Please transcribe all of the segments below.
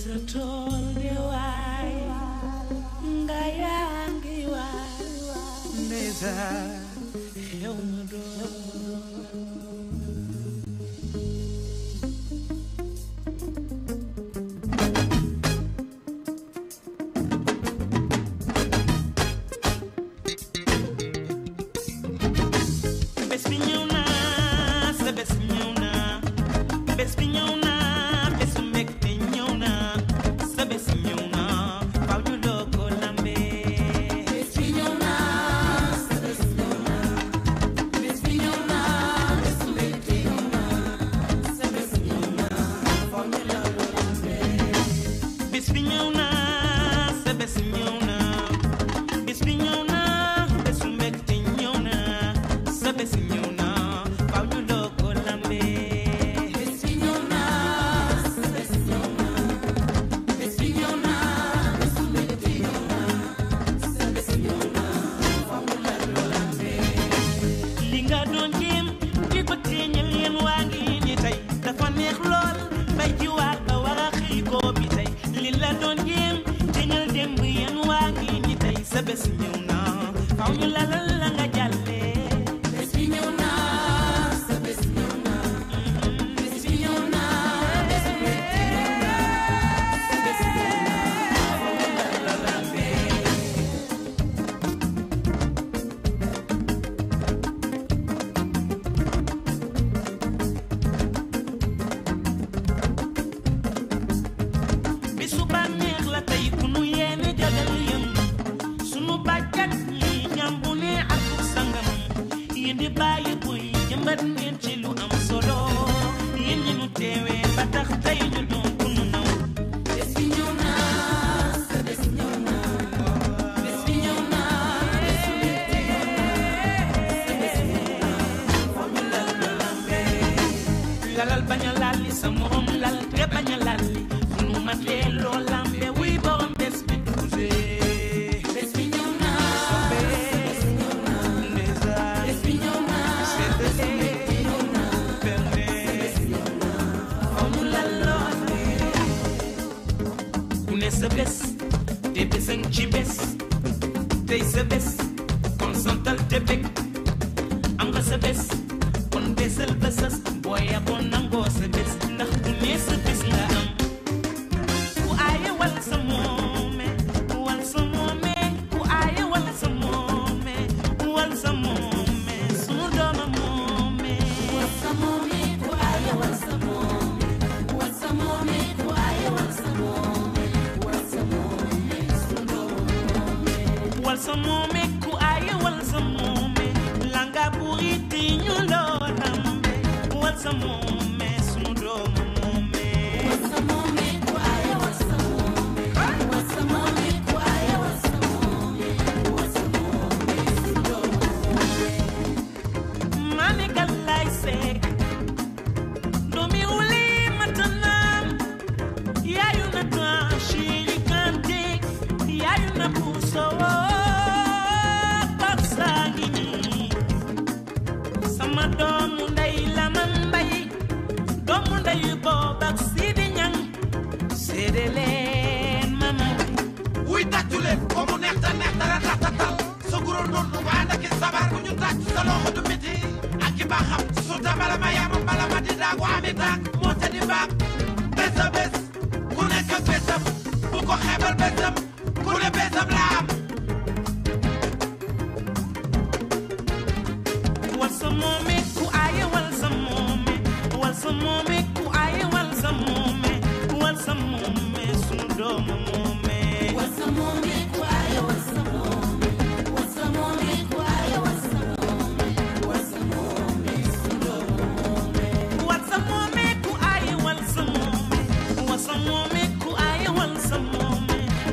sa tool de waay nga yaa ngi waay ndeysaan yow ma doon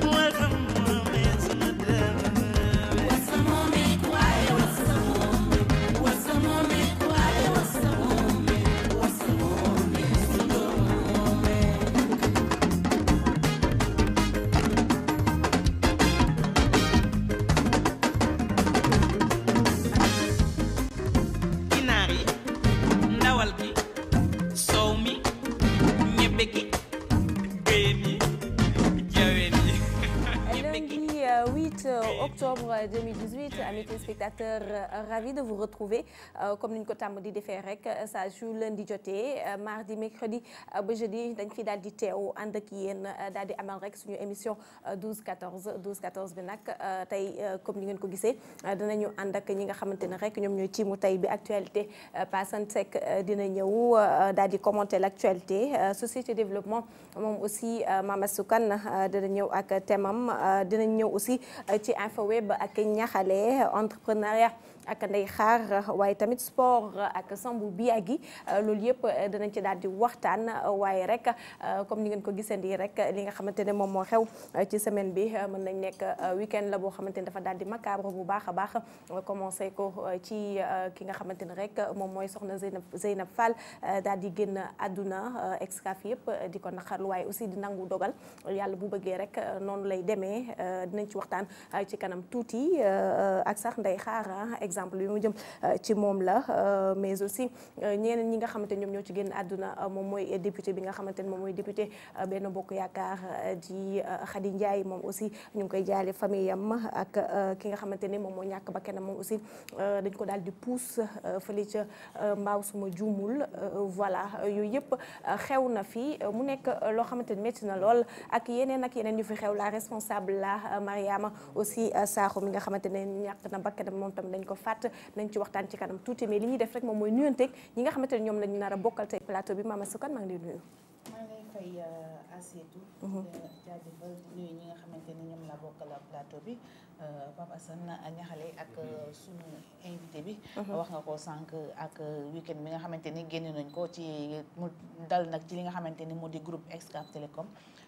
Well, octobre 2018. Amis téléspectateurs, ravi de vous retrouver comme ni ñu ko tàmm di defee rek saa ju lundi jotee mardi mercredi ba jeudi dañ fi daal di teew ànd ak yéen daal di amal rek suñu émission 12-14 bi nag tey comme ni ngeen ko gisee dinañu ànd ak ñi nga xamante ne rek ñoom ñooy tiimu tey bi actualité Pa Assane Seck dina ñëw daal di commenter l'actualité société développement moom aussi Mama Soukane dina ñëw ak thèmam dinañ ñëw aussi ci info web ak ñaxale entrepreneuriat ak Ndeye Khar waaye tamit sport ak Sambou Biagui loolu yëpp danañ ci daal di waxtaan waaye rek comme ni ngeen ko gisandi rek li nga xamante ne moom moo xew ci semaine bi mën nañ nekk week-end la boo xamante ne dafa daal di macabre bu baax a baax commencé ko ci ki nga xamante ne rek moom mooy soxna Zeynab Fall daal di génn àdduna Excaf yëpp di ko naqarlu waaye aussi di nangu dogal yàlla bu bëggee rek noonu lay demee dinañ ci waxtaan ci kanam tuuti ak sax Ndeye Khar exemple bi mu jëm ci moom la mais aussi ñeneen ñi nga xamante ñoom ñoo ci génn àdduna moom mooy député bi nga xamante ne moom mooy député Benno Bokk Yaakaar di Khady Ndiaye moom aussi ñu ngi koy jaale famille am ak ki nga xamante ne moom moo ñàkk bakkanam moom aussi dañ ko daal di pousse fële ca mbaaw suma juumul voilà yooyu yëpp xew na fi mu nekk loo xamante ni métti na lool ak yeneen yu fi xew la responsable la Mariama aussi Sakho mi nga xamante ne ñàkk na bakkanam moom tam dañ ko fàtt nañ ci waxtaan ci kanam tuuti mais li ñuy def rek moom mooy nuyanteeg ñi nga xamante ne ñoom lañu nar a bokkal tey plateau bi Mama Soukane maa ngi lay nuyu. maa ngi lay fay Asietou. jaajëfal nuyu ñi nga xamante ni ñoom la bokkal plateau bi Papa Assane ñaxale ak suñu invité bi. wax nga ko sànq ak week-end bi nga xamante ni génn nañ ko ci mu dal nag ci li nga xamante ni moo di groupe Excaf Télécom.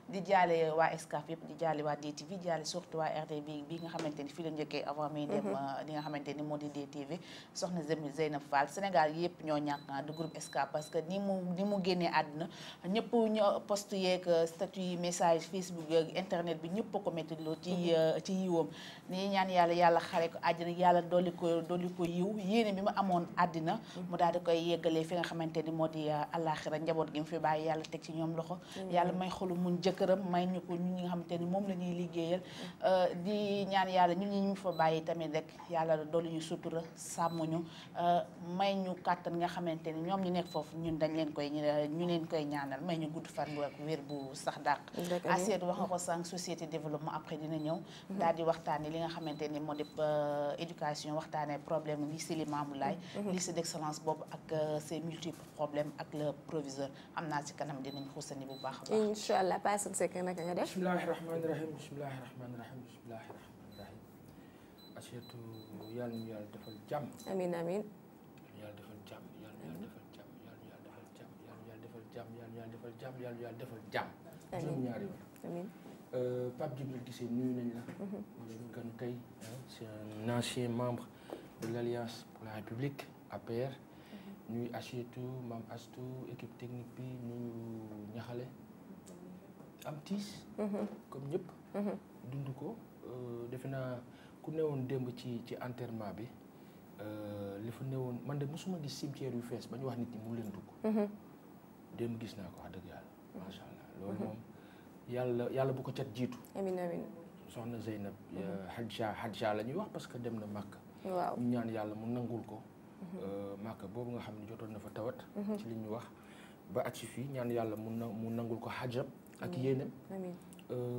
di jaale waa Excaf yëpp di jaale waa DTV jaale surtout waa RTB bi nga xamante ni fii la njëkkee avant muy dem li nga xamante ni moo di DTV soxna Zeynab Fall Sénégal yëpp ñoo ñàkk du groupe Excaf parce que ni mu génnee àdduna ñëpp ñoo post yeeg statut yi message Facebook internet bi ñëpp ko métti loo ci yiwam ni ñaan yàlla xare ko àddina yàlla dolli ko yiw yéene bi mu amoon àddina mu daal di koy yeggalee fi nga xamante ni moo di àllaaxira njaboot gi mu fi bàyyi yàlla teg ci ñoom loxo yàlla may xolu muñ këram may ñu ko ñi nga xamante ni moom la ñuy liggéeyal di ñaan yàlla ñun ñi ñu fa bàyyi tamit rek yàlla dolli ñu sutura sàmm ñu may ñu kàttan nga xamante ni ñoom ñu nekk foofu ñun dañ leen koy ñaanal may ñu gudd fan ak wér bu sax dàq Asietou wax nga ko sànq société développement après dina ñëw daal di waxtaane li nga xamante ni moo di éducation waxtaane problème lycée Limamoulaye lycée d'excellence boobu ak ses multiples problèmes ak le proviseur am naa ci kanam dinañ xuusani bu baax a baax inshallah Pa Assane Seck naka nga def bismillahi rahmaani rahim Asietou yàlla ñu yàlla defal jàmm amiin yàlla defal jàmm yàlla defal jàmm juróom-ñaari yoon amiin Pape Djibril Guissé nuyu nañ la gan tey c'est un ancien membre de l'Alliance pour la République APR nuyu Asietou Mame Astou équipe technique bi nuyu ñaxale am tiis comme ñëpp dund ko defe naa ku newoon démb ci enterrement bi li fa newoon man de mosuma gis cimetière yu fees ba ñu wax nit ñi mu leen dugg démb gis naa ko wax dëgg yàlla macha allah loolu moom yàlla bu ko cat jiitu amiin soxna Zeynab Hadja la ñuy wax parce que dem na Màkka waaw ñu ñaan yàlla mu nangul ko Màkka boobu nga xam ne jotoon na fa tawat ci li ñu wax ba at si fii ñaan yàlla mu nangul ko hajjam ak yéenem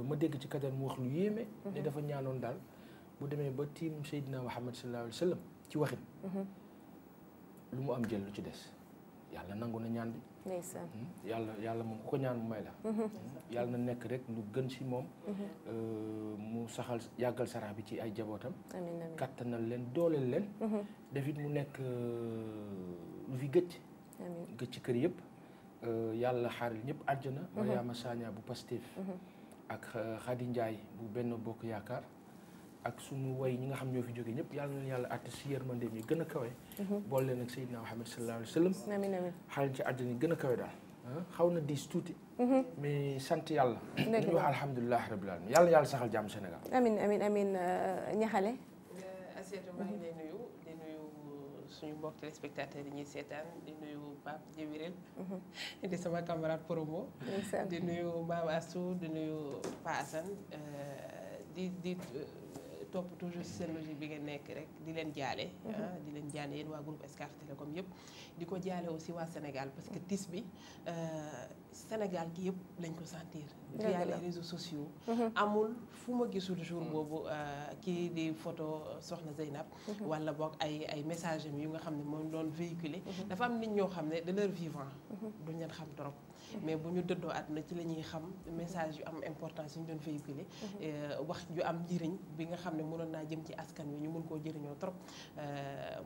ma dégg ci kadar mu wax lu yéeme ne dafa ñaanoon daal bu demee ba tiim Seydina Muhammad sallallahu alayhi wa sallam ci waxin lu mu am jël lu ci des yàlla nangu na ñaan bi ndeysaan yàlla moom ku ko ñaan mu may la yàlla na nekk rek lu gën si moom mu saxal yàggal sarax bi ci ay jabootam kattanal leen dooleel leen dafit mu nekk lu fi gëj ci kër yëpp yàlla xaaril ñëpp àjjana Mariama Sagna bu Pastef ak Khady Ndiaye bu Benno Bokk Yaakaar ak sunu way ñi nga xam ñoo fi jóge ñëpp yàlla na yàlla àtte si yërmande mi gën a kawe boole leen ak Seydina Muhammad sallallahu alayhi wa sallam xaaril ci àjjana yi gën a kawe daal xaw na diis tuuti mais sant yàlla dañuy wax alhamdulilah rabbil alamin yàlla na yàlla saxal jàmm Sénégal amiin ñaxale Asietou maa ngi lay nuyu suñu mbokk téléspectateurs yi ñuy seetaan di nuyu Pape Djibril di sama camarade promo di nuyu Mame Astou di nuyu Pa Assane di topp toujours seen logique bi ngeen nekk rek di leen jaale di leen jaale yéen waa groupe Excaf Télécom yëpp di ko jaale aussi waa Sénégal parce que tiis bi Sénégal gi yëpp lañ ko sentir via les réseaux sociaux amul fu ma gisul jour boobu kii di photo soxna Zeynab wala boog ay message am yu nga xam ne moom doon véhiculer dafa am nit ñoo xam ne de leur vivant duñ leen xam trop mais bu ñu dëddoo àdduna ci la ñuy xam message yu am importance yu ñu doon véhiculer wax ju am njëriñ bi nga xam ne mënoon naa jëm ci askan wi ñu mën koo jëriñoo trop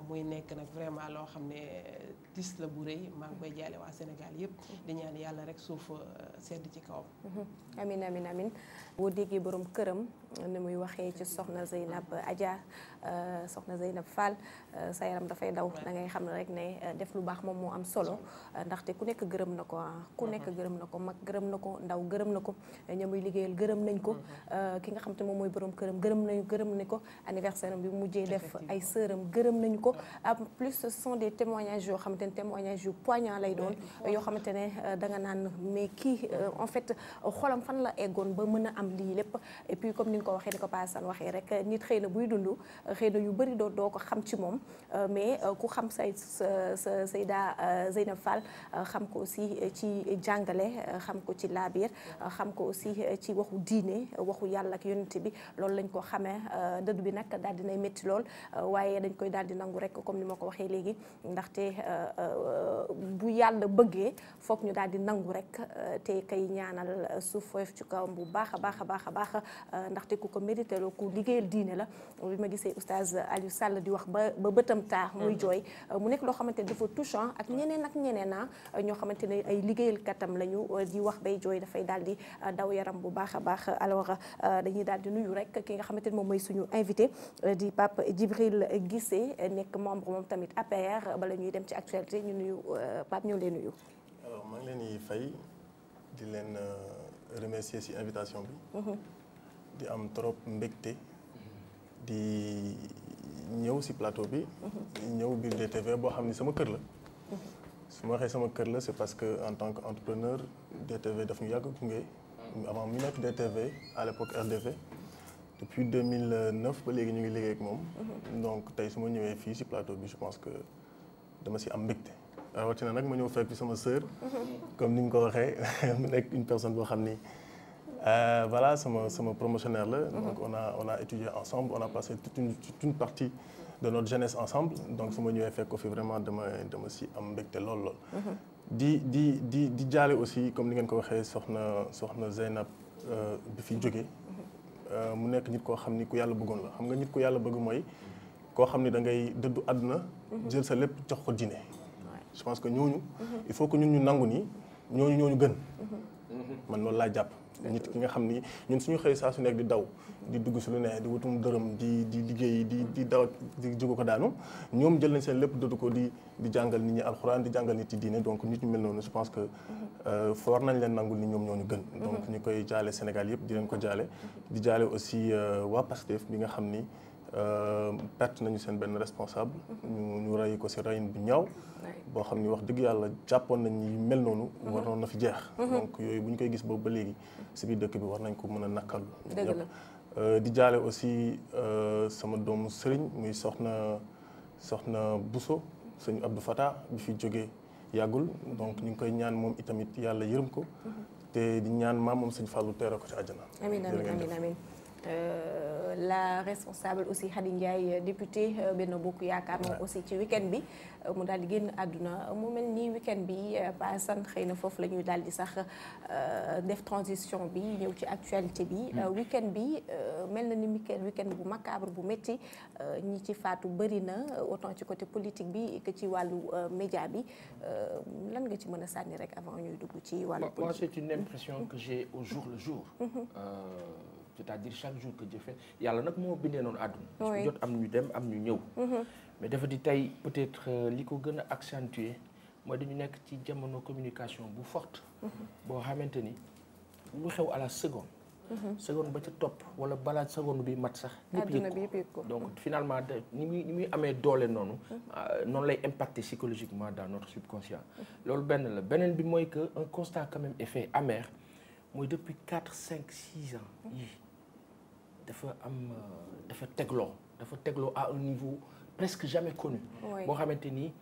muy nekk nag vraiment loo xam ne tis la bu rëy maa ngi koy jaale waa Sénégal yëpp di ñaan yàlla rek suuf sedd ci kawam. amin amin amin boo déggee borom këram ni muy waxee ci soxna Zeynab Adja soxna Zeynab Fall sa yaram dafay daw da ngay xam ne rek ne def lu baax moom moo am solo ndaxte ku nekk gërëm na ko ku nekk gërëm na ko mag gërëm na ko ndaw gërëm na ko ña muy liggéeyal gërëm nañ ko ki nga xam te moom mooy borom këram gërëm nañ ko anniversaire bi mujjee def ay sëram gërëm nañu ko en plus ce sont des témoignages yoo xamante ne témoignages yu poignant lay doon yoo xamante ne da nga naan mais kii en fait xolam fan la eggoon ba mën a am lii lépp et puis comme ni nga ko waxee ni ko Paasan waxee rek nit xëy na buy dund xëy na yu bëri doo ko xam ci moom mais ku xam Seyda Zeynab Fall xam ko aussi ci jàngale xam ko ci laabiir xam ko aussi ci waxu diine waxu yàlla ak yonent bi loolu lañ ko xamee dëdd bi nag daal dinay métti lool waaye dañ koy daal di nangu rek comme ni ma ko waxee léegi ndaxte bu yàlla bëggee foog ñu daal di nangu rek te kay ñaanal suuf foofu ci kawam bu baax a baax a baax a baax ndaxte ku ko mérité la ku liggéeyal diine la bi ma gisee oustaz Aliou Sall di wax ba bëtam taa muy jooy mu nekk loo xamante ne dafa touchant ak ñeneen ñoo xamante ne ay liggéeyal katam lañu di wax bay jooy dafay daal di daw yaram bu baax a baax alors dañuy daal di nuyu rek ki nga xamante ne moom mooy suñu invité di Pape Djibril Guissé nekk membre moom tamit APR bala ñuy dem ci actualité ñu nuyu Pape ñoo leen nuyu. alors maa ngi leen di fay di leen remercier ci invitation bi. di am trop mbégte di ñëw ci plateau bi. ñëw biir DTV boo xam ni sama kër la. su ma waxee sama kër la c'est parce que en tant qu'entrepreneur DTV daf ñu yàgg gunge. avant mu nekk DTV à l'époque RDV. depuis 2009 ba léegi ñu ngi liggéey ak moom. donc tey su ma ñëwee fii ci plateau bi je pense que dama ci am mbégte. rawatina nag ma ñëw fekk sama sœur. comme ni nga ko waxee mu nekk une personne boo xam ni voilà sama promotionnaire la. donc on a étudié ensemble on a passé toute une partie de notre jeunesse ensemble donc su ma ñëwee fekk ko fi vraiment dama ci am mbégte lool. di jaale aussi comme ni ngeen ko waxee soxna Zeynab bi fi jógee. mu nekk nit koo xam ni ku yàlla bëggoon la xam nga nit ku yàlla bëgg mooy koo xam ni da ngay dëddu àdduna jël sa lépp jox ko diine. je pense que ñooñu il faut que ñun ñu nangu ni ñooñu gën. man loolu laa jàpp. nit ki nga xam ni ñun suñu xëy saa su nekk di daw di dugg si lu ne di wutum dërëm di liggéey di daw di jógu ko daanu ñoom jël nañ seen lépp dëddu ko di jàngal nit ñi alxuraan di jàngal nit yi diine donc nit ñu mel noonu je pense que war nañ leen nangul ni ñoom ñoo ñu gën. donc ñu koy jaale Sénégal yëpp di leen ko jaale. di jaale aussi waa Pastef bi nga xam ni perte nañu seen benn responsable. ñu rey ko si reyin bu ñaaw. boo xam ni wax dëgg yàlla jàppoon nañ ni mel noonu. waroon na fi jeex. donc yooyu bu ñu koy gis boobu ba léegi si biir dëkk bi war nañ ko mën a nakkal. dëgg la di jaale aussi sama doomu sëriñ muy soxna Bousso sëñ Abdou Fatah bi fi jógee yàggul donc ñu ngi koy ñaan moom itamit yàlla yërëm ko. te di ñaan moom sëñ Fallou teere ko ci àjjana. amiin la responsable aussi Khady Ndiaye député Benno Bokk Yaakaar moom aussi ci week-end bi mu daal di génn àdduna mu mel ni week-end bi Paasan xëy na foofu la ñuy daal di sax def transition bi ñëw ci actualité bi week-end bi mel na ni week-end bu macabre bu métti ñi ci faatu bëri na autant ci côté politique bi que ci wàllu média bi lan nga ci mën a sànni rek avant ñuy dugg ci wàllu politique. Moi c'est une impression que j'ai au jour le jour. C'est-à-dire chaque jour que Dieu fait yàlla nag moo bindee noonu àdduna. su jot am ñu dem am ñu ñëw. mais dafa di tey peut-être li ko gën a accentuer mooy dañu nekk ci jamono communication bu forte. boo xamante ni lu xew à la seconde. seconde ba ca topp wala balaa seconde bi mat sax. àdduna bi yëpp ko donc finalement ni muy amee doole noonu. noonu lay impacter psychologiquement dans notre subconscient. loolu benn la beneen bi mooy que un constat quand même est fait amer mooy depuis 4, 5, 6 ans yii. dafa tegloo à un niveau presque jamais connu. boo xamante ni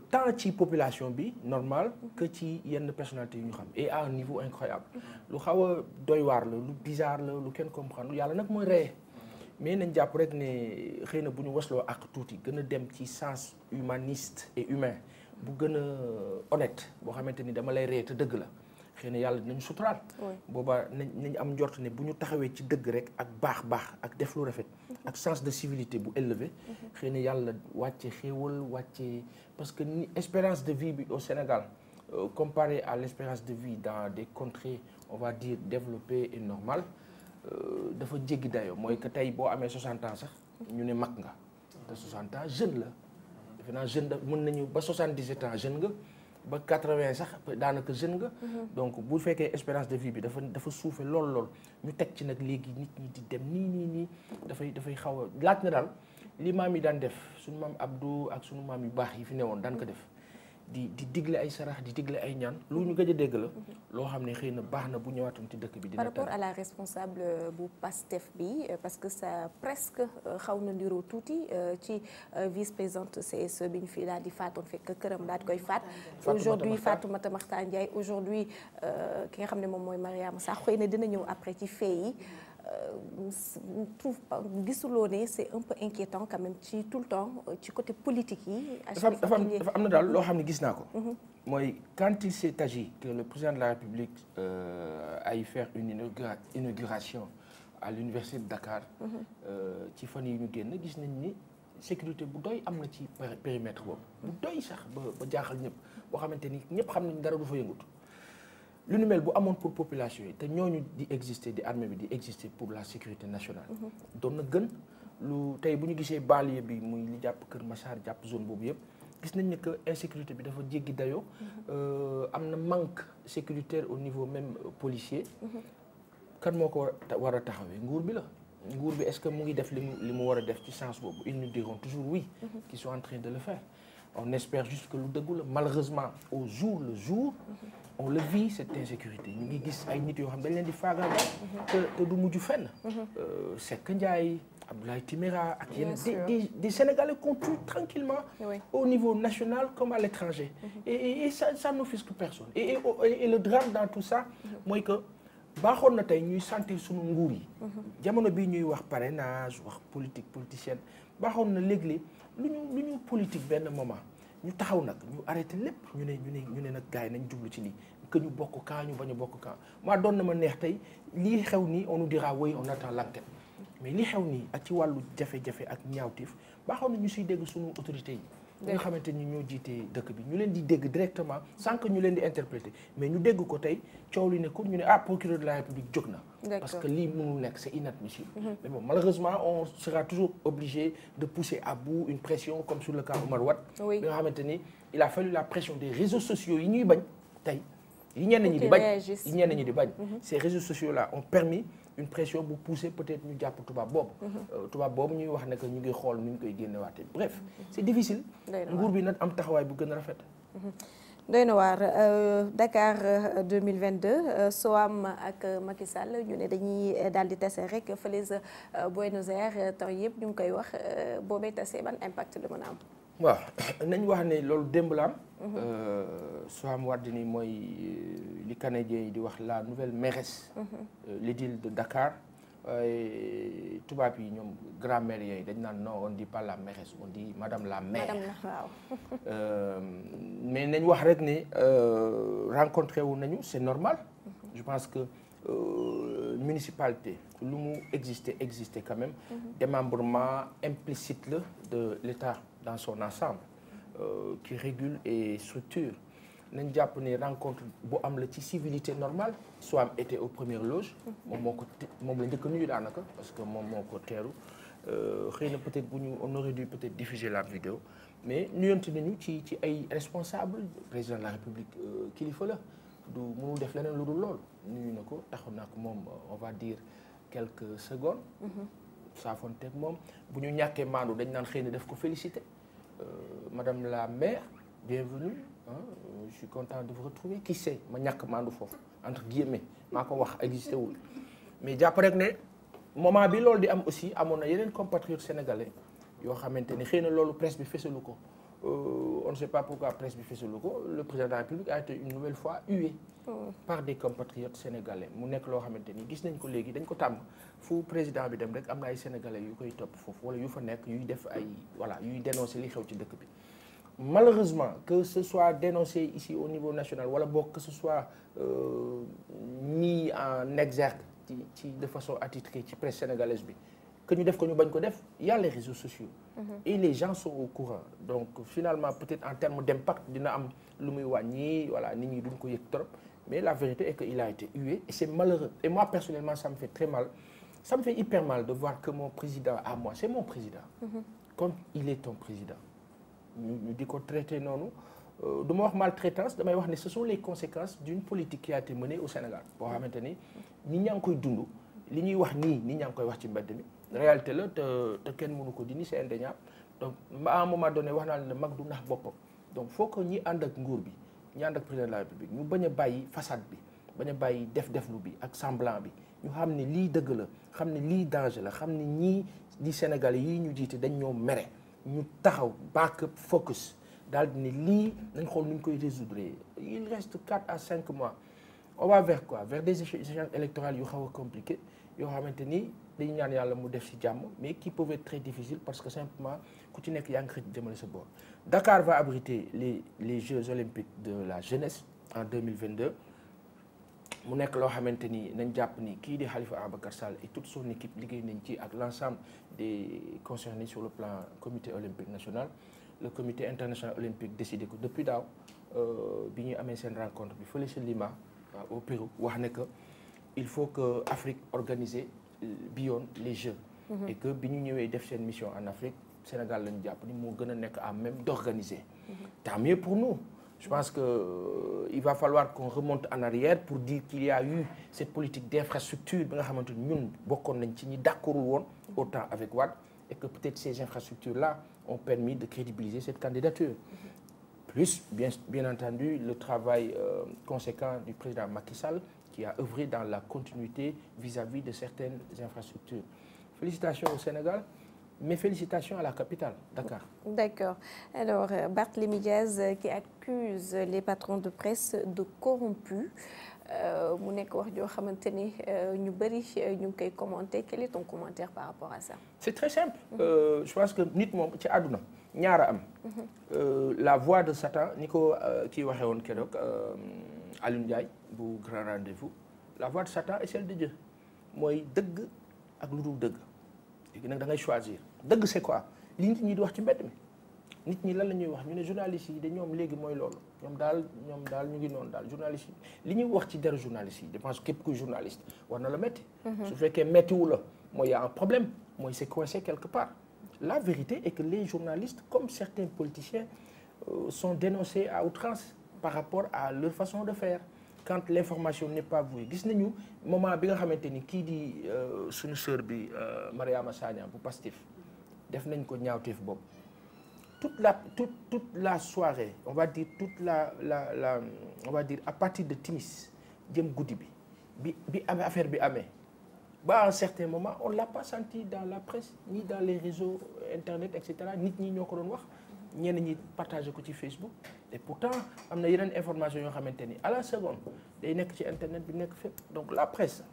tant ci population bi normal que ci yenn personnalités yu ñu xam et à un niveau incroyable. lu xaw a doy waar la lu bizarre la lu kenn comprendre yàlla nag mooy reye mais nañ jàpp rek ne xëy na bu ñu wasloo ak tuuti gën a dem ci sens humaniste et humain bu gën a honnête boo xamante ni dama lay ree te dëgg la xëy na yàlla dinañ suturaal. boobaa nañ am njort ne bu ñu taxawee ci dëgg rek ak baax ak def lu rafet ak sens de civilité bu élevé xëy na yàlla wàcce xéewal wàcce parce que ni espérance de vie bi au Sénégal comparé à l'espérance de vie dans des contrées on va dire développées et normales dafa jéggi dayoo mooy que tey boo amee 60 ans sax ñu ne mag nga te 60 ans jeune la defe naa jeune da mën nañu ba 77 ans jeune nga ba 80 sax daanaka jeune nga. donc bu fekkee espérance de vie bi dafa suufe lool ñu teg ci nag léegi nit ñi di dem nii dafay xaw a laaj na daal li maam yi daan def suñu maam Abdou ak suñu maam yu baax yi fi newoon daan ko def di digle ay sarax di digle ay ñaan lu ñu gëj a dégg la. loo xam ne xëy na baax na bu ñëwaatoon ci dëkk bi. dina par rapport à la responsable bu PASTEF bi parce que ça presque xaw na ndiroo tuuti ci vice-présidente CSE bi ñu fi daal di faatoon fekk këram daal di koy faat. aujourd'hui Fatoumata Makhtar Ndiaye aujourd'hui ki nga xam ne moom mooy Mariama Sarr xëy na dina ñëw après ci fee yi. trouve pas gisuloo ne c'est un peu inquiétant quand même ci tout le temps ci côté politique yi. dafa am na daal loo xam ne gis naa ko. mooy quand il s'est agi que le président de la République aille faire une inauguration à l'université de Dakar. ci fan yi ñu génn gis nañ ni sécurité bu doy am na ci périmètre boobu. bu doy sax ba jaaxal ñëpp boo xamante ni ñëpp xam nañ dara du fa yëngut. lu ni mel bu amoon pour population yi te ñooñu di exister di armée bi di exister pour la sécurité nationale. doon na gën lu tey bu ñu gisee banlieue bi muy li jàpp Kër Massar jàpp zone boobu yëpp gis nañ ne que insécurité bi dafa jéggi dayoo. am na manque sécuritaire au niveau même policier. kan moo ko war a taxawee nguur bi la. nguur bi est-ce que mu ngi def li mu war a def ci sens boobu ils nous diront toujours oui. qu'ils sont en train de le faire. on espère juste que lu dëggu la malheureusement au jour le jour. on le vit cette insécurité ñu ngi gis ay nit yoo xam dañ leen di faagaagal te du mujj fenn. Seck Ndiaye Abdoulaye Timéra ak yenn des Sénégalais qu'on tue tranquillement au niveau national comme à l'étranger et ça n'offusque personne et le drame dans tout ça mooy que baaxoon na tey ñuy sentir sunu nguur yi jamono bii ñuy wax parrainage wax politique politicienne baaxoon na léeg-léeg lu ñu politique benn moment ñu taxaw nag ñu arrêté lépp ñu ne nag gars yi nañ jublu ci lii que ñu bokk camp ñu bañ a bokk camp maa doon na ma neex tey lii xew nii on nous dira oui on attend l'enquête mais li xew nii ak ci wàllu jafe-jafe ak ñaawteef baaxoon na ñu siy dégg sunu autorités yi ñi nga xamante ni ñoo jiitee dëkk bi ñu leen di dégg directement sans que ñu leen di interpréter mais ñu dégg ko tey coow li ne ko ñu ne procureur de la République jóg na parce que lii mënul nekk c'est inadmissible mais bon malheureusement on sera toujours obligé de pousser à bout une pression comme sur le cas Omar Wade bi nga xamante ni il a fallu la pression des réseaux sociaux yi ñuy bañ tey yi ñenn ñi di bañ ces réseaux sociaux là ont permis une pression bu poussé peut-être ñu jàpp tubaab boobu ñuy wax ne que ñu ngi xool nu ñu koy génnewaatee bref c'est difficile nguur bi nag am taxawaay bu gën a rafet doy na waar Dakar 2022 Soham ak Macky Sall ñu ne dañuy daal di tase rek fële sa Buenos Aires temps yëpp ñu ngi koy wax boobee tase ban impact la mën a am waaw nañ wax ne loolu démb la am Soham Wardini mooy li Canadiens yi di wax la nouvelle mairesse l'édile de Dakar waaye tubaab yi ñoom grammaire yi dañ naan non on dit pas la mairesse on dit madame la maire mais nañ wax rek ni rencontré wu nañu c'est normal je pense que municipalité lu mu exister quand même démembrement implicite la de l'État dans son ensemble qui régule et structure nañ jàpp ni rencontre bu am la ci civilité normale Soham était aux premières loges moom la njëkk a nuyu daanaka parce que moom moo ko teeru xëy na peut-être bu ñu on aurait dû peut-être diffuser la vidéo mais nuyonte nañu ci ay responsable président de la République kilifa la du mënul def leneen lu dul loolu nuyu na ko taxaw naa ko moom on va dire quelques secondes saafonteeg moom bu ñu ñàkkee maandu dañ naan xëy na def ko féliciter madame la maire bienvenue je suis content de vous retrouver qui sait ma ñàkk maandu foofu entre guillemets maa ko wax existé wul mais jàpp rek ne moment bi loolu di am aussi amoon na yeneen compatriotes sénégalais yoo xamante ni xëy na loolu presse bi fësalu ko on ne sait pas pourquoi presse bi fësalu ko le président de la République a été une nouvelle fois hué par des compatriotes sénégalais mu nekk loo xamante ni gis nañ ko léegi dañ ko tàmm fu président bi dem rek am na ay sénégalais yu koy topp foofu wala yu fa nekk yuy def ay voilà yuy dénoncer li xew ci dëkk bi. Malheureusement que ce soit dénoncé ici au niveau national wala boog que ce soit mis en exergue ci de façon attitrée ci presse sénégalaise bi que ñu def ko ñu bañ ko def y a les réseaux sociaux et les gens sont au courant donc finalement peut-être en termes d'impact dina am lu muy wàññi voilà nit ñi duñ ko yëg trop mais la vérité est que il a été hué et c'est malheureux et moi personnellement ça me fait très mal ça me fait hyper mal de voir que mon président à moi c'est mon président comme il est ton président ñu di ko traité noonu du ma wax maltraitance damay wax ne ce sont les conséquences d'une politique qui a été menée au Sénégal boo xamante ni nit ñaa ngi koy dund li ñuy wax nii nit ñaa ngi koy wax ci mbedd mi réalité la te kenn mënu ko dindi c'est indéniable donc à un moment donné wax naa ne mag du nax boppam donc faut que ñi ànd ak nguur bi ñi ànd ak président de la République ñu bañ a bàyyi façade bi bañ a bàyyi def-deflu bi ak semblant bi ñu xam ne lii dëgg la xam ne lii danger la xam ne ñii di Sénégalais yii ñu jiite dañ ñoo mere ñu taxaw back up focus daal di ne lii nañ xool nu ñu koy résoudre il reste 4 à 5 mois on va vers quoi vers des échéances électorales yu xaw a compliqué yoo xamante ni dañu ñaan yàlla mu def ci jàmm mais qui peuvent être très difficiles parce que simplement ku ci nekk yaa ngi xëcc jëmale sa boor. Dakar va abriter les Jeux olympiques de la jeunesse en 2022 mu nekk loo xamante ni nañ jàpp ni kii di Khalifa Ababacar Sall et toute son équipe liggéey nañ ci ak l'ensemble des concernés sur le plan comité olympique national. Le comité international olympique décidé ko depuis daaw bi ñuy amee seen rencontre bi fële ci Lima au Pérou wax ne que il faut que Afrique organiser bi yoon les Jeux et que bi ñu ñëwee def seen mission en Afrique Sénégal lañu jàpp ni moo gën a nekk à même d'organiser tant mieux pour nous je pense que il va falloir qu'on remonte en arrière pour dire qu'il y a eu cette politique d'infrastructure bi nga xamante ni ñun bokkoon nañ ci ñi d'accordul woon autant avec Wade et que peut-être ces infrastructures-là ont permis de crédibiliser cette candidature. Plus, bien entendu, le travail conséquent du président Macky Sall qui a œuvré dans la continuité vis-à-vis de certaines infrastructures. Félicitations au Sénégal, mais félicitations à la capitale, Dakar. D'accord. Alors, Barthélémy Diaz qui accuse les patrons de presse de corrompus. mu nekk wax joo xamante ni ñu bëri ñu ngi koy commenter quel est ton commentaire par rapport à ça. C'est très simple. Je pense que nit moom ci àdduna ñaara am. La voix de Satan ni ko kii waxee woon keroog Alioune Ndiaye bu grand rendez-vous la voix de Satan est celle de Dieu mooy dëgg ak lu dul dëgg léegi nag da ngay choisir dëgg c'est quoi li nit ñi di wax ci mbedd mi nit ñi lan la ñuy wax ñu ne journalistes yi de ñoom léegi mooy loolu ñoom daal ñu ngi noonu daal journalistes yi li ñuy wax ci deru journalistes yi je pense képp kuy journaliste war na la métti. su fekkee méttiwu la mooy y a un problème mooy c'est coincé quelque part. La vérité est que les journalistes comme certains politiciens sont dénoncés à outrance par rapport à leur façon de faire quand l'information n'est pas vouée gis nañu moment bi nga xamante ni kii di suñu sœur bi Mariama Sagna bu Pastef def nañ ko ñaawteef boobu. toute la soirée on va dire on va dire à partir de timis jëm guddi bi amee affaire bi amee ba à un certain moment on l'a pas senti dans la presse ni dans les réseaux internet et cetera nit ñi ñoo ko doon wax ñenn ñi partagé ko ci Facebook et pourtant am na yeneen information yoo xamante ni à la seconde day nekk ci internet bi nekk fépp donc la presse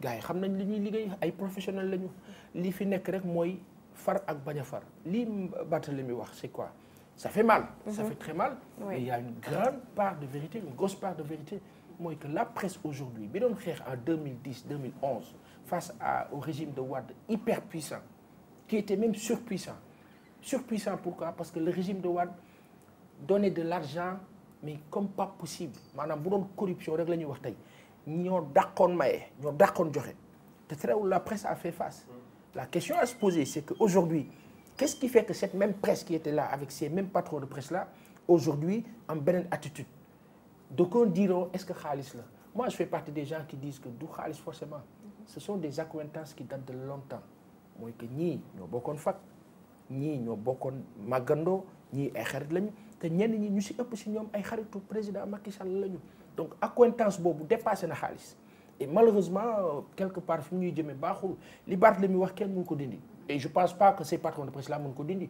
gars yi xam nañ li ñuy liggéey ay professionnels lañu li fi nekk rek mooy far ak bañ a far lii Barthélémy wax c'est quoi ça fait mal ça fait très mal mais il y a une grande part de vérité une grosse part de vérité mooy que la presse aujourd'hui bi doon xeex en 2010 2011 face au régime de Wade hyper puissant qui était même surpuissant pourquoi parce que le régime de Wade donnait de l'argent mais comme pas possible maanaam bu doon corruption rek la ñuy wax tey ñoo dàqoon maye ñoo dàqoon joxe te terewul la presse a fait face. La question à se poser, c'est qu'aujourd'hui, qu'est-ce qui fait que cette même presse qui était là, avec ces mêmes patrons de presse-là, aujourd'hui, en beneen attitude? D'aucuns diront, est-ce que xaalis la? Moi, je fais partie des gens qui disent que du xaalis forcément. Ce sont des accointances qui datent de longtemps. Mooy que ñii ñoo bokkoon fac, ñii ñoo bokkoon màggandoo, ñii ay xarit lañu, te ñenn ñi ñu si ëpp si ñoom ay xaritu président Macky Sall lañu. Donc accointance boobu dépassé na xaalis. et malheureusement quelque part fi ñuy jëmee baaxul li Barthélémy wax kenn mënu ko dindi et je pense pas que ces patrons de presse là mënu ko dindi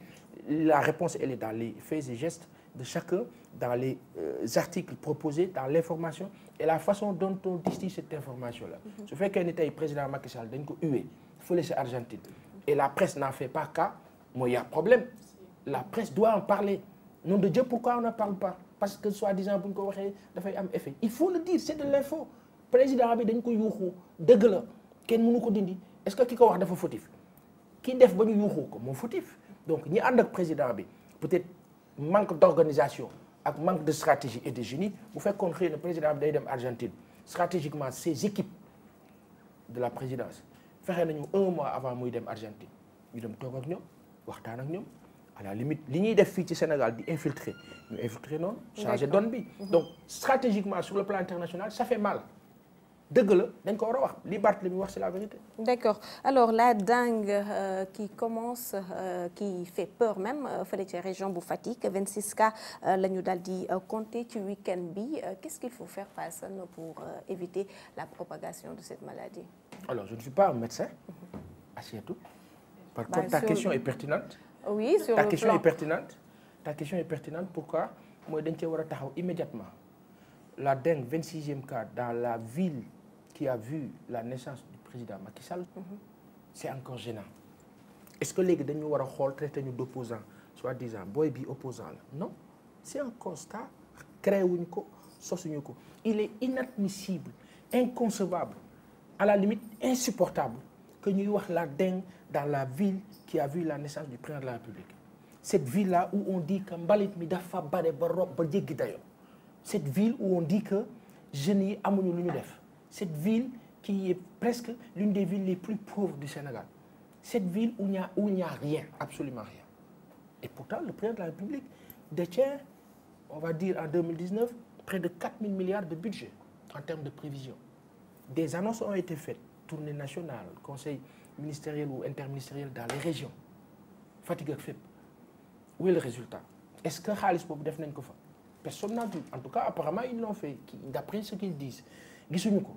la réponse elle est dans les faits et gestes de chacun, dans les articles proposés, dans l'information et la façon dont on distille cette information-là. Su fekkee ni tey président Macky Sall dañ ko hué fële ci Argentine et la presse n'en fait pas cas, mooy y a problème. La presse doit en parler. Nom de Dieu, pourquoi on n'en parle pas? Parce que soi-disant bu ñu ko waxee dafay am effet. Il faut le dire, c'est de l'info. Président bi dañ ko yuuxu dëgg la kenn mënu ko dindi. Est-ce que ki ko wax dafa fautif? Ki def ba ñu yuuxu ko moo fautif. Donc ñi ànd ak président bi peut-être manque d'organisation ak manque de stratégie et de génie bu fekkoon xëy na président bi day dem Argentine stratégiquement ses équipes de la présidence fexe nañu 1 mois avant muy dem Argentine ñu dem toog ak ñoom waxtaan ak ñoom à la limite li ñuy def fii ci Sénégal di infiltrer ñu infiltrer noonu changer donne bi donc stratégiquement sur le plan international ça fait mal dëgg la dañ ko war a wax li Barthélémy wax c'est la vérité. D'accord. Alors la dengue qui commence qui fait peur même fële ci région bu Fatick 26 cas la ñu daal di compter ci week-end bi qu'est-ce qu'il faut faire Paasan pour éviter la propagation de cette maladie? Alors je ne suis pas un médecin. Assietou. Par contre ta question est pertinente. Oui, sur ta le question plan. est pertinente. Ta question est pertinente pourquoi mooy dañ cee war a taxaw immédiatement la dengue 26e cas dans la ville qui a vu la naissance du président Macky Sall. C'est encore gênant. Est-ce que léegi dañu war a xool traité ñu d'opposant soi-disant booy bi opposant la non c'est un constat créé wuñ ko sosuñu ko il est inadmissible inconcevable à la limite insupportable que ñuy wax la dengue dans la ville qui a vu la naissance du président de la République cette ville-là où on dit que mbalit mi dafa bare ba rob ba jéggi dayoo cette ville où on dit que jeunes yi amuñu lu ñu def cette ville qui est presque l'une des villes les plus pauvres du Sénégal cette ville où il n'y a rien absolument rien et pourtant le président de la République détient on va dire en 2019 près de 4 000 milliards de budget en termes de prévision des annonces ont été faites tournée nationale conseil ministériel ou interministériel dans les régions Fatick ak fépp où est le résultat est-ce que xaalis boobu def nañ ko fa personne n'a vu en tout cas apparemment ils l'ont fait d'après ce qu'ils disent gisuñu ko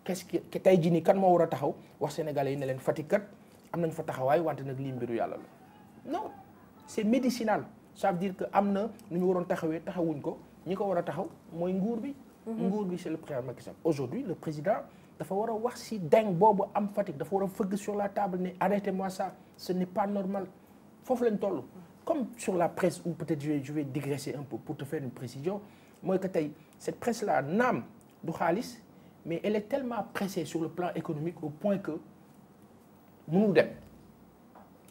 qu'est-ce que tey jii nii kan moo war a taxaw wax sénégalais yi ne leen Fatick kat am nañ fa taxawaay wante nag lii mbiru yàlla la non c'est médicinal ça veut dire que am na nu ñu waroon taxawee taxawuñ ko ñi ko war a taxaw mooy nguur bi. nguur bi c'est le président Macky Sall aujourd'hui le président dafa war a wax ci dengue boobu am Fatick dafa war a fëgg sur la table ne arrêtez-moi ça ce n'est pas normal foofu lañ toll. Comme sur la presse ou peut-être je vais digresser un peu pour te faire une précision mooy que tey cette presse-là naam du xaalis mais elle est tellement pressée sur le plan économique au point que mënul dem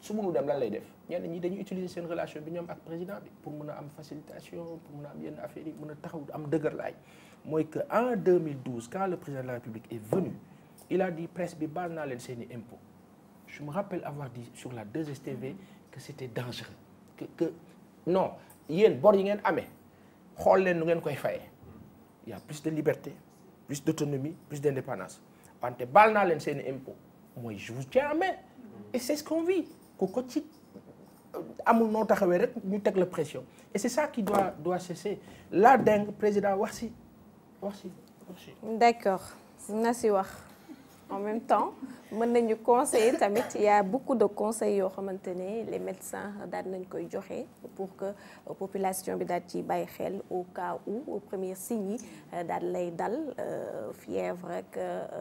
su mënul dem lan lay def ñenn ñi dañuy utiliser seen relation bi ñoom ak président bi pour mën a am facilitation pour mën a am yenn affaires yi mën a taxaw am dëgër laay mooy que en 2012 quand le président de la République est venu il a dit presse bi baal naa leen seeni impôts je me rappelle avoir dit sur la 2STV que c'était dangereux que non yéen bor yi ngeen amee xool leen nu ngeen koy fayee il y a plus de liberté plus d'autonomie plus d'indépendance wante baal naa leen seeni impôts mooy je vous tiens en main et c'est ce qu'on vit ku ko ci amul noo taxawee rek ñu teg la pression et c'est ça qui doit cesser la dengue président wax si. D'accord na si wax en même temps mën nañu conseiller tamit il y a beaucoup de conseils yoo xamante ne les médecins daal nañ koy joxe pour que population bi daal ci bàyyi xel au cas où au premier signe yi daal lay dal fièvre rek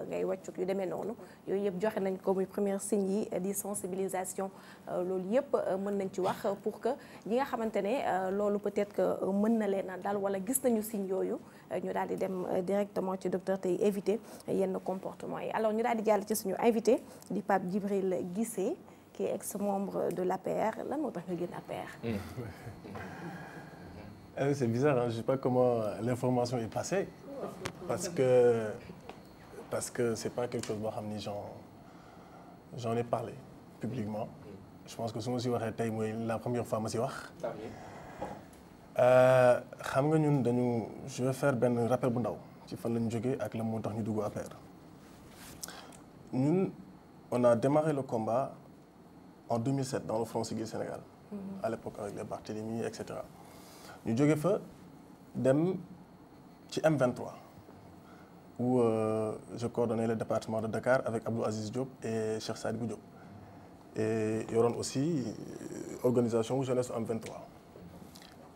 ngay wàccuk yu demee noonu yooyu yëpp joxe nañ ko muy premier signe yi di sensibilisation loolu yëpp mën nañ ci wax pour que ñi nga xamante ne loolu peut-être que mën na leen a dal wala gis nañu signe yooyu ñu daal di dem directement ci docteur tey éviter yenn comportement yi alors ñu daal di jàll ci suñu invité di Pape Djibril Guissé qui est ex-membre de l'APR lan moo tax nga génn APR. C'est bizarre hein? Je sais pas comment l'information est passée parce que c'est pas quelque chose boo xam ni j'en ai parlé publiquement je pense que su ma si waxee tey mooy la première fois ma si wax. xam nga ñun je vais faire benn rappel bu ndaw ci fan lañu jógee ak la moo tax ñu dugg APR ñun on a démarré le combat en 2007 dans le Front Siggil Sénégal. À l'époque avec les Barthélémy et cetera ñu jóge fa dem ci M23 où je coordonnais le département de Dakar avec Abdou Aziz Diop et Cheikh Sadibou Diop. Et yoroon aussi organisation jeunesse am 23.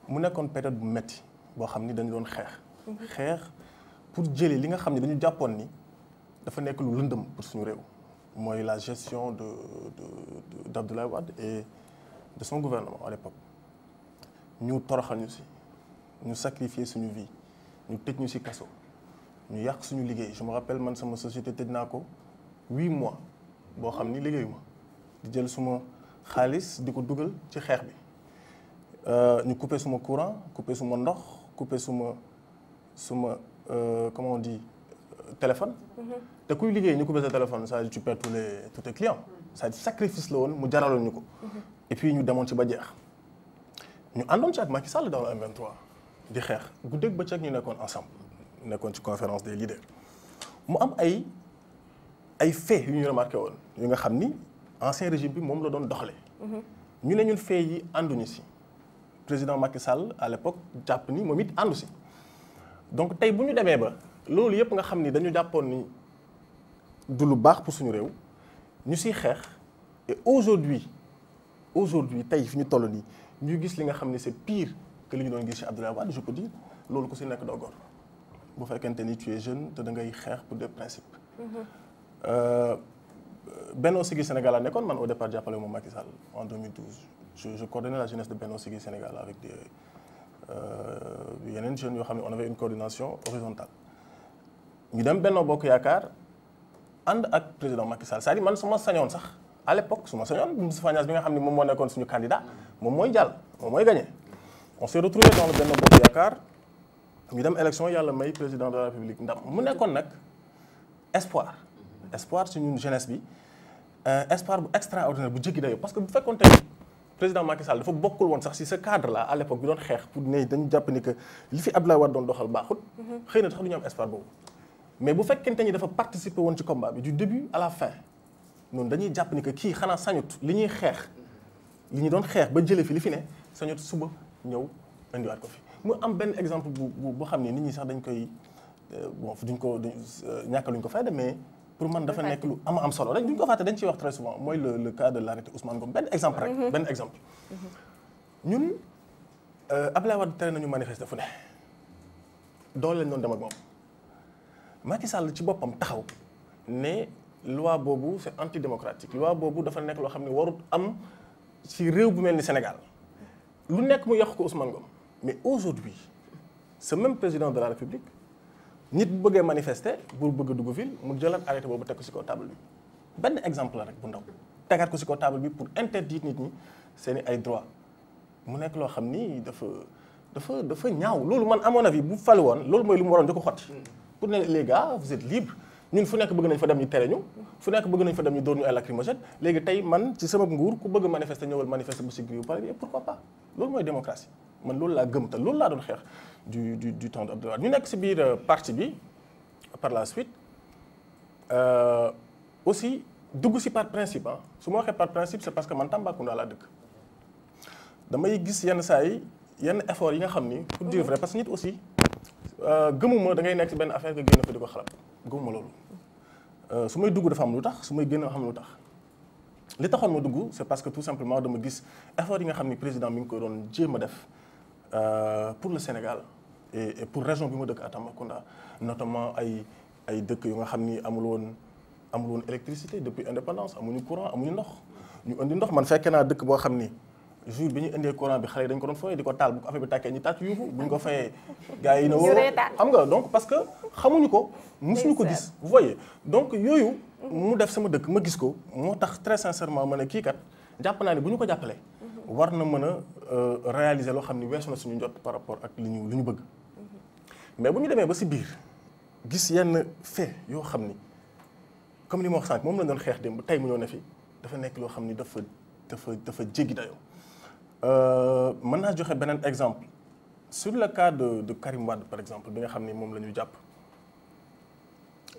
mu nekkoon période bu metti boo xam ni dañu doon xeex pour jëlee li nga xam ni dañu jàppoon ni dafa nekk lu lëndëm pour suñu réew mooy la gestion d'Abdoulaye Wade et de son gouvernement à l'époque. ñu toroxal ñu si ñu sacrifier suñu vie ñu tëj ñu si kaso ñu yàq suñu liggéey. Je me rappelle man sama société tëj naa ko 8 mois boo xam ni liggéeyuma di jël suma xaalis di ko dugal ci xeex bi. ñu coupé suma courant coupé suma ndox coupé suma comment on dit téléphone. te kuy liggéey ñu coupé sa téléphone ça tu perds tous tes clients. ça sacrifice la woon mu jaraloon ñu ko. et puis ñu demoon ci ba jeex. ñu àndoon ci ak Macky Sall dans le M23 di xeex guddeeg bëccëg ñu nekkoon ensemble nekkoon ci conférence des leaders mu am ay faits yu ñu remarqué woon yu nga xam ni ancien régime bi moom la doon doxalee. ñu ne ñun faits yi ànduñu si. président Macky Sall à l'époque jàpp ni moom it àndu si donc tey bu ñu demee ba loolu yëpp nga xam ni dañu jàppoon ni du lu baax pour suñu réew ñu siy xeex et aujourd'hui tey fi ñu toll nii ñu gis li nga xam ni c'est pire que li ñu doon gis ci Abdoulaye Wade je peux dire loolu ku si nekk doo góor bu fekkente ni tu es jeune te da ngay xeex pour des principes. Benno Siggil Sénégal a nekkoon man au départ jàppale moom Macky Sall en 2012 je coordonnais la jeunesse de Benno Siggil Sénégal avec yeneen jeunes yoo xam ne on avait une coordination horizontale ñu dem Benno Bokk Yaakaar ànd ak président Macky Sall c'est-à-dire man su ma sañoon sax à l'époque su ma sañoon Moustapha Niasse bi nga xam ne moom moo nekkoon suñu candidat moom mooy jàll moom mooy gagné on s'est retrouvé dans le Benno Bokk Yaakaar ñu dem élection yàlla may président de la République ndam mu nekkoon nag espoir ci ñun jeunesse bi espoir bu extraordinaire bu jéggi dayoo parce que bu fekkoon tey président Macky Sall dafa bokkul woon sax ci ce cadre là à l'époque bi doon xeex pour ne dañu jàpp ni que li fi Abdoulaye Wade doon doxal baaxul. xëy na sax du ñu am espoir boobu. mais bu fekkente ni dafa participer woon ci combat bi du début à la fin noonu dañuy jàpp ni que kii xanaa sañut li ñuy xeex li ñu doon xeex ba jëlee fi li fi ne sañut suba ñëw indiwaat ko fi. mu am benn exemple boo xam ne nit ñi sax dañ koy bon ñàkkaluñ ko fayda mais. pour man dafa nekk lu am solo rek duñ ko fàtte dañ ciy wax très souvent mooy le cas de l'arrêté Ousmane Ngom benn exemple rek. benn exemple. ñun Abdoulaye Wade tere nañu manifester fu ne doole lañ doon dem ak moom Macky Sall ci boppam taxaw ne loi boobu c'est antidémocratique loi boobu dafa nekk loo xam ne warut am ci réew bu mel ni Sénégal lu nekk mu yàq ko Ousmane Ngom mais aujourd'hui ce même président de la République. nit bu bëggee manifester pour bëgg a dugg ville mu jëlaat arrêté boobu teg ko ci kaw table bi benn exemple la rek bu ndaw tegaat ko ci kaw table bi pour interdire nit ñi seeni ay droits mu nekk loo xam ni dafa ñaaw loolu man à mon avis bu fal woon loolu mooy lu mu waroon di ko xotti pour ne les gars vous êtes libres ñun fu nekk bëgg nañ fa dem ñu tere ñu fu nekk bëgg nañ fa dem ñu dóor ñu ay lacrymogène léegi tey man ci sama nguur ku bëgg manifester ñëwal manifester bu ci grille par et pourquoi pas loolu mooy démocratie man loolu laa gëm te loolu laa doon xeex du temps d'Abdoulaye Wade ñu nekk ci biir parti bi par la suite aussi dugg ci par principe ah su ma waxee par principe c'est parce que man Tambacounda laa dëkk damay gis yenn saa yi yenn effort yi nga xam ni pour dire vrai parce que nit aussi gëmuma da ngay nekk ci benn affaire nga génn fa di ko xalaat gëmuma loolu su may dugg dafa am lu tax su may génn xam lu tax li taxoon ma dugg c'est parce que tout simplement dama gis effort yi nga xam ni président mi ngi koy doon jéem a def pour le Sénégal et pour région bi ma dëkk à Tambacounda notamment ay dëkk yu nga xam ni amul woon électricité depuis indépendance amuñu courant amuñu ndox ñu indi ndox man fekkee naa dëkk boo xam ni jour bi ñu indee courant bi xale yi dañ ko doon fooyee di ko taal bu ko affaire bi tàkkee ñu tàcc yuuxu bu ñu ko fayee gars yi na woo xam nga donc parce que xamuñu ko musuñu ko gis vous voyez donc yooyu mu def sama dëkk ma gis ko moo tax très sincèrement ma ne kii kat jàpp naa ne bu ñu ko jàppalee war na mën a réaliser loo xam ni weesu na suñu njot par rapport ak li ñu bëgg mais bu ñu demee ba ci biir gis yenn fait yoo xam ni comme li ma wax sànq moom la doon xeex démb tey mu ñëw ne fi dafa nekk loo xam ni dafa jéggi dayoo mën naa joxe beneen exemple sur le cas de Karim Wade par exemple bi nga xam ni moom la ñu jàpp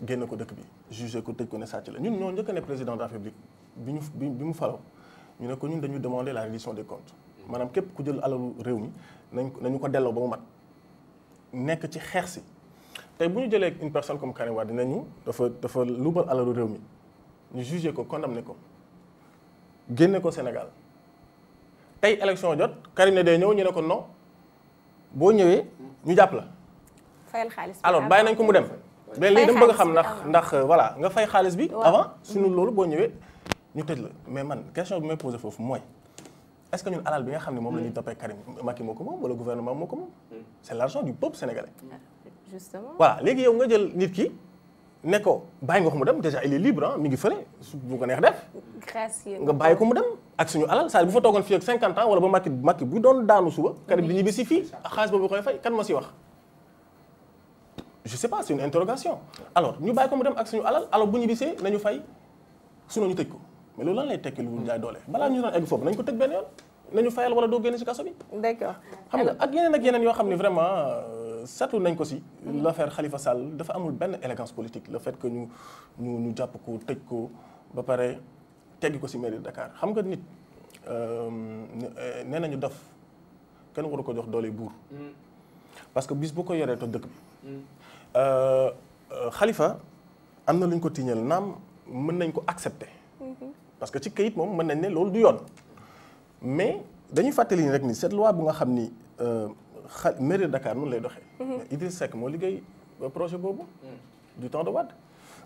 génn ko dëkk bi jugé ko tëj ko ne sàcc la ñun ñoo njëkk ne président de la République bi mu faloo ñu ne ko ñun dañuy demander la reddition des comptes maanaam képp ku jël alalu réew mi nañu ko delloo ba mu mat nekk ci xeex si tey bu ñu jëlee une personne comme Karim Wade dinañu dafa luubal alalu réew mi ñu jugé ko condamné ko génne ko Sénégal tey élection jot Karim ne day ñëw ñu ne ko non boo ñëwee ñu jàpp la. fayal xaalis bi alors bàyyi nañ ko mu dem. mais lii dama bëgg a xam ndax voilà nga fay xaalis bi. avant suñu loolu boo ñëwee ñu tëj la mais man question bi may posé foofu mooy est-ce que ñun alal bi nga xam ne moom la ñuy toppee Karim Macky moo ko moom wala gouvernement moo ko moom. c'est l'argent du peuple sénégalais. justement voilà léegi yow nga jël nit ki ne ko bàyyi nga ko mu dem déjà il est libre ah mi ngi fële bu ko neex def. gracieux nga bàyyi ko mu dem ak suñu alal saa bu fa toogoon fii ak 50 ans wala ba Macky bu doon daanu suba. Karim di ñibbi si fii xaalis boobu koy fay kan ma si wax. je sais pas c'est une interrogation alors ñu bàyyi ko mu dem ak suñu alal alors bu ñibbisee nañu fay sinon ñu tëj ko mais loolu lan lay tekki lu jaay doole balaa ñu doon egg foofu nañ ko tëj benn yoon nañu fayal wala doo génne ci kaso bi. d'accord xam nga ak yeneen yoo xam ne vraiment seetlu nañ ko si. l'affaire Khalifa Sall dafa amul benn élégance politique le fait que ñu jàpp ko tëj ko ba pare teggi ko si mairie de Dakar xam nga nit nee nañu def kenn waru ko jox doole buur. parce que bis bu ko yoree to dëkk bi. Khalifa am na lu ñu ko tiiñal naam mën nañ ko accepter. parce que ci kayit moom mën nañ ne loolu du yoon. mais dañuy fàttali ni rek ni cette loi bu nga xam ni mairie de Dakar noonu lay doxee. Idriss Seck moo liggéey projet boobu. du temps de Wade.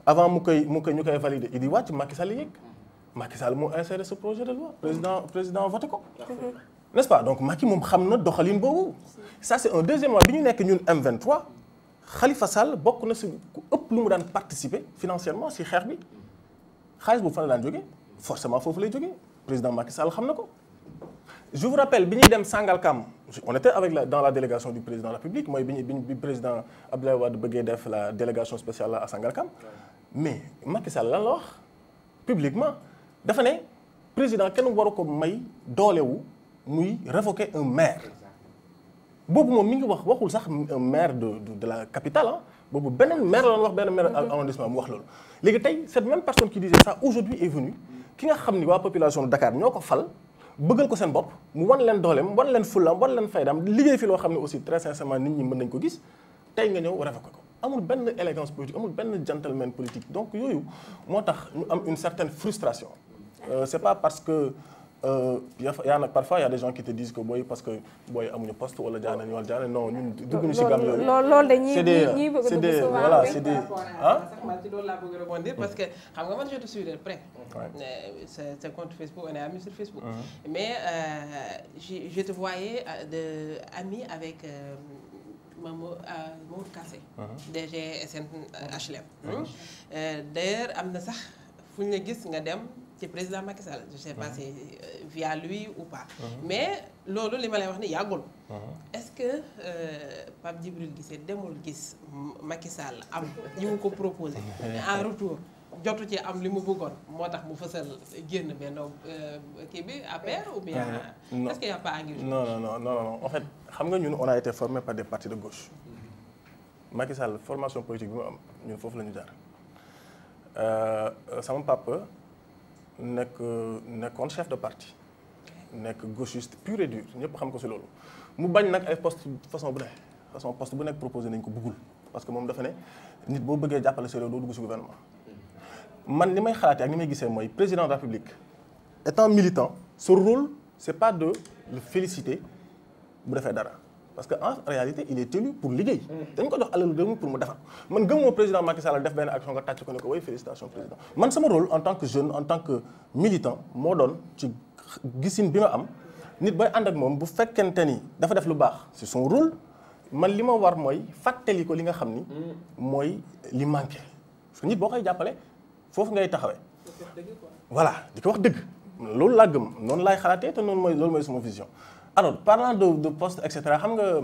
avant ñu koy valider Idi wàcc Macky Sall yéeg. Macky Sall moo inséré ce projet de loi président voté ko. n'est-ce pas donc Macky moom xam na doxalin boobu. ça c'est un deuxième mois bi ñu nekk ñun M23 Khalifa Sall bokk na si ku ëpp lu mu daan participer financièrement si xeex bi xaalis boobu fan la daan jógee forcément foofu lay jógee président Macky Sall xam na ko. je vous rappelle bi ñuy dem Sangalkam on était dans la délégation du président de la République mooy bi président Abdoulaye Wade bëggee def la délégation spéciale là à Sangalkam mais Macky Sall lan la wax publiquement dafa ne président kenn waru ko may doolewu muy révoquer un maire boobu moom mi ngi waxul sax un maire de la capitale ah boobu beneen maire la doon wax benn maire arrondissement mu wax loolu léegi tey cette même personne qui disait ça aujourd'hui est venue ki nga xam ni waa population de Dakar ñoo ko fal bëggal ko seen bopp mu wan leen dooleem wan leen fullaam wan leen faydaam liggéey fi loo xam ne aussi très sincèrement nit ñi mën nañ ko gis tey nga ñëw révoquer ko amul benn élégance politique amul benn gentleman politique donc yooyu moo tax ñu am une certaine frustration c'est pas parce que parfois il y a des gens qui te disent que booy parce que booy amuñu poste wala jaar nañu wala jaar non ñun dugguñu ci gam yooyu. loolu dañuy bëgg c'est des voilà c'est des ah man ci loolu laa bëgg rebondir parce que xam nga man je te suis de près. c'est compte Facebook on est amis sur Facebook. mais je te voyais ami avec Mamour Kassé. DG SNHLM. d'ailleurs am na sax fu ñu la gis nga dem. ci président Macky Sall je sais pas si via lui ou pas. mais loolu li ma lay wax ni yàggul. est-ce que Pape Djibril Guissé demul gis Macky Sall am li mu ko proposé. en retour jotu ci am li mu bëggoon moo tax mu fësal génn benn kii bi APR ou bien. est-ce qu'il y a pas engagement. non en fait xam nga ñun on a été formé par des partis de gauche. Macky Sall formation politique bi mu am ñun foofu la ñu jaar sama papa. nekkoon chef de parti nekk gauchiste pur et dur ñëpp xam ko ci loolu mu bañ nag ay poste façon poste bu nekk proposé nañ ko bëggul parce que moom dafa ne nit boo bëggee jàppale sa réew doo dugg ci gouvernement man ni may xalaatee ak ni may gisee mooy président de la République étant militant son rôle c'est pas de le féliciter bu defee dara parce que en réalité il est élu pour liggéey dañ ko jox alalu réew mi pour mu defar man gëmmoo président Macky Sall def benn action nga tàcc ko ne ko way félicitations président man sama rôle en tant que jeune en tant que militant moo doon ci gisin bi ma am nit booy ànd ak moom bu fekkente ni dafa def lu baax c'est son rôle man li ma war mooy fàttali ko li nga xam ni mooy li manqué parce que nit boo koy jàppale foofu ngay taxawee voilà di ko wax dëgg loolu laa gëm noonu laay xalaatee te loolu mooy sama vision alors parlant de poste et cetera xam nga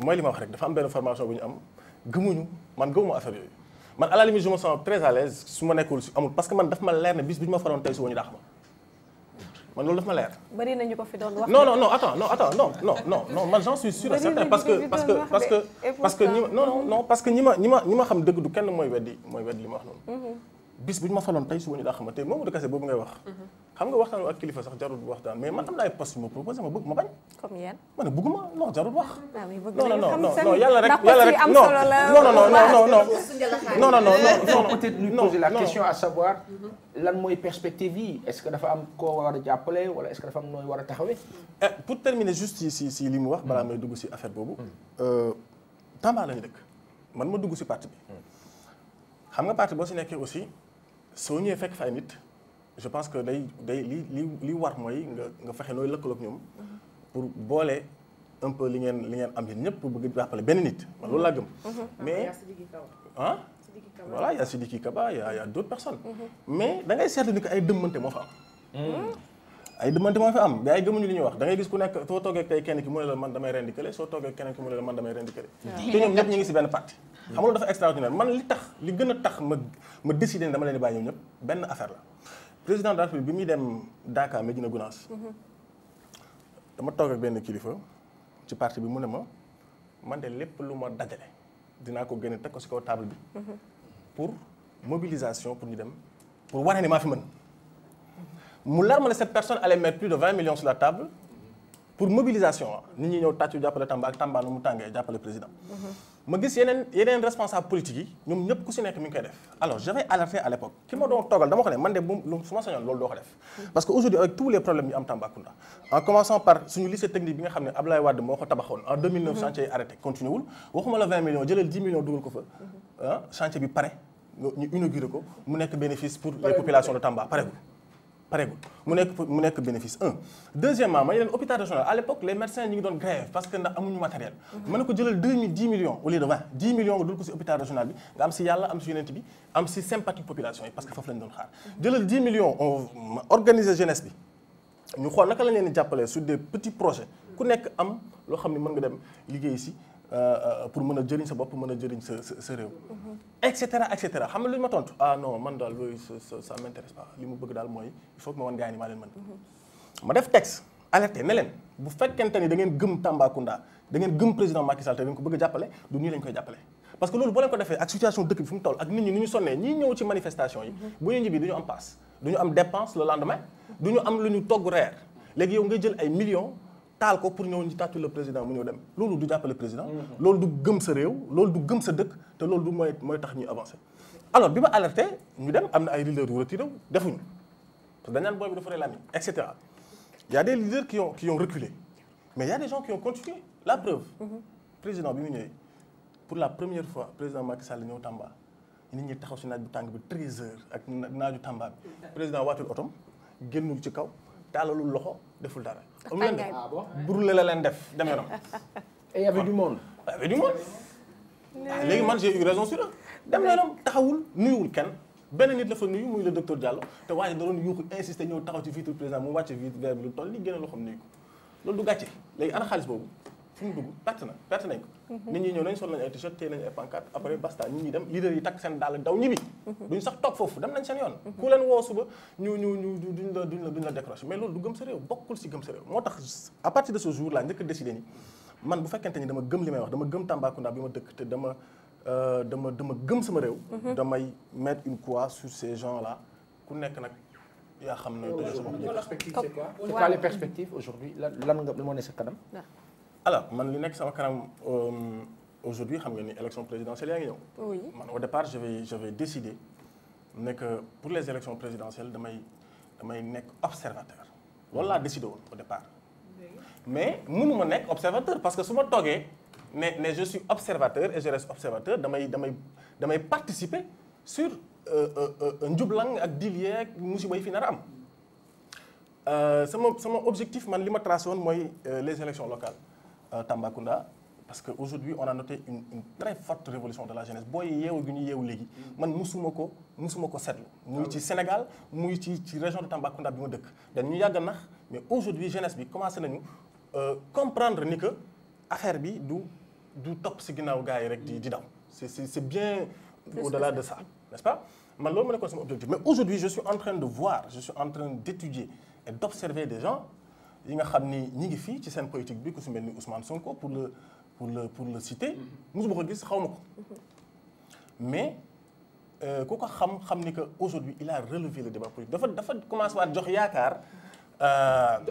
mooy li ma wax rek dafa am benn formation bu ñu am gëmuma affaire yooyu man à la limite je me sens très à l'aise su ma nekkul si amul parce que man daf ma leer ne bis bu ñu ma faroon tey suba ñu daax ma man loolu daf ma leer. bari nañu ko fi doon wax. non attends man j'en suis sûr et certain parce que ñi ma xam dëgg du kenn mooy weddi li ma wax noonu. bis bu ñu ma faloon tey suba ñu daa xamante ne Mamadou Kassé boobu ngay wax. xam nga waxtaan ak kilifa sax jarul waxtaan mais man am na ay postes yu ma proposé ma bëgg ma bañ. comme yan. ma ne bëgguma non jarul wax. ah oui bëgg non nañu xam non seen non yàlla rek ndax yàlla poste rek yi am non solo la. non non non non non non peut-être lui poser la question à savoir lan mooy perspective yi est-ce que dafa am koo war a jàppale wala est-ce que dafa am nooy war a taxawee. pour terminer juste si li mu wax balaa may dugg si affaire boobu. Tamba la ñu dëkk man ma dugg si parti bi. xam nga parti boo si nekkee aussi soo ñëwee fekk fa ay nit je pense que day li war mooy nga fexe nooy lëkkaloog ñoom pour boole un peu li ngeen am yéen ñëpp pour bëgg jàppale benn nit man loolu laa gëm. mais ah voilà y a Sidiki Kaba y a d'autres personnes. mais da ngay seetlu ni que ay dëmmante moo fa am. ay dëmmante moo fi am mais ay gëmuñu li ñuy wax da ngay gis ku nekk soo toogee tey kenn ki mu ne la man damay rendi kële soo toogee keneen ki mu ne la man damay rendi kële. te ñoom ñëpp ñu ngi si benn parti. xam nga loolu dafa extraordinaire man li gën a tax ma décidé ne dama leen di bàyyi ñoom ñëpp benn affaire la. président de la République bi muy dem Dakar Médina Gounass dama toog ak benn kilifa ci parti bi mu ne ma man de lépp lu ma dajale dinaa ko génne teg ko si kaw table bi pour mobilisation pour ñu dem pour wane ne maa fi mën. mu leer ma ne cette personne allait mettre plus de 20 millions sur la table pour mobilisation nit ñi ñëw tàccu jàppale Tamba ak Tamba nu mu tàngee jàppale président. ma gis yeneen responsable politique yi ñoom ñëpp ku si nekk mi ngi koy def alors j'avais alerté à l'époque ki ma doon toogal dama ko ne man de su ma sañoon loolu doo ko def. parce que aujourd'hui avec tous les problèmes yu am Tambacounda en commençant par suñu lycée technique bi nga xam ne Abdoulaye Wade moo ko tabaxoon en 2009 chantier yi arrêté continué wul waxuma la 20 millions jëlal 10 millions dugal ko fa chantier bi pare ñu inauguré ko mu nekk bénéfice pour les populations de Tamba paregul mu nekk bénéfice deuxièmement ma ne leen hôpital régional à l'époque les médecins ñi ngi doon grève parce que ndax amuñu matériel ma ne ko jëlal 10 millions au lieu de 20 10 millions nga dul ko si hôpital régional bi nga am si yàlla am si yonent bi am si sympathie population yi parce que foofu lañ doon xaar jëlal 10 millions on organiser jeunesse bi ñu xool naka lañ leen di jàppalee sur des petits projets ku nekk am loo xam ne mën nga dem liggéey si pour mën a jëriñ sa bopp mën a jëriñ sa réew et cetera xam nga lu ñu ma tontu non man daal loolu ça m'intéresse pas li mu bëgg daal mooy il faut que ma wan gars yi ni maa leen mën ma def texte alerté ne leen bu fekkente ni da ngeen gëm Tambacounda da ngeen gëm président Macky Sall te da ngeen ko bëgg a jàppale du nii lañ koy jàppale parce que loolu boo leen ko defee ak situation dëkk bi fu mu toll ak nit ñi ni ñu sonnee ñii ñëw ci manifestation yi bu ñu ñibbi du ñu am passe du ñu am dépense le lendemain du ñu am lu ñu togg reer léegi yow ngay jël ay millions taal ko pour ñëw ñu tàccu le président mu ñëw dem loolu du jàppale président loolu du gëm sa réew loolu du gëm sa dëkk te loolu du mooy tax ñuy avancer alors bi ma alerté ñu dem am na ay leaders yu retiré defuñu parce que dañ naan booy bi dafa rey lami et cetera y a des leaders qui ont reculé mais y a des gens qui ont continué la preuve président bi mu ñëwee pour la première fois président Macky Sall ñëw Tamba nit ñi taxaw si naaj bu tàng bi 13 heures ak naaju Tamba bi président waatul otom génnul ci kaw taalalul loxo deful dara. am leen def brûlé la leen def dem yoonam. et y avait du monde. y avait du monde. léegi man j'ai eu raison sur eux dem yoonam taxawul nuyuwul kenn benn nit la fa nuyu muy le docteur Diallo te waaye da doon yuuxu insister ñëw taxaw ci vitre président mu wàcce vitre verre bi lu toll nii génne loxoom nuyu ko loolu du gàcce léegi ana xaalis boobu fu mu dugg perte nañ ko. nit ñi ñëw nañ sol nañ ay t-shirt téye nañ ay pancarte après basta nit ñi dem leader yi takk seen dàll daw ñibbi. duñ sax toog foofu dem nañ seen yoon. ku leen woo suba ñu duñ la décrocher mais loolu du gëm sa réew bokkul si gëm sa réew moo tax à partir de ce jour là njëkk a décidé ni man bu fekkente ni dama gëm li may wax dama gëm Tambacounda bi ma dëkk te dama gëm sama réew. damay mettre une croix sur ces gens là ku nekk nag yaa xam ne. c'est quoi les perspectives aujourd'hui lan nga moo ne sa kanam. alors man li nekk sama kanam aujourd'hui xam nga ni élection présidentielle yaa ngi ñëw. oui man au départ je vais décider ne que pour les élections présidentielles damay nekk observateur. loolu laa décidé woon au départ. mais mënuma nekk observateur parce que su ma toogee ne je suis observateur et je reste observateur damay participer sur njublang ak dilier ak musiba yi fi nar a am. sama objectif man li ma tracé woon mooy les élections locales. Tambacounda parce que aujourd'hui on a noté une très forte révolution de la jeunesse booy yeewu gi ñu yeewu léegi man musuma ko seetlu muy ci Sénégal muy ci région de Tambacounda bi ma dëkk dañu yàgg nax mais aujourd'hui jeunesse bi commencé nañu comprendre ni que affaire bi du topp si ginnaaw gars yi rek di daw c'est bien au-delà de ça n'est-ce pas man loolu ma nekkoon sama objectif mais aujourd'hui je suis en train de voir je suis en train d'étudier et d'observer des gens yi nga xam ni ñi ngi fii ci seen politique bi ku si mel ni Ousmane Sonko pour le citer mosuma ko gis xaw ma ko mais ku ko xam ni que aujourd'hui il a relevé le débat politique dafa commencé waat jox yaakaar.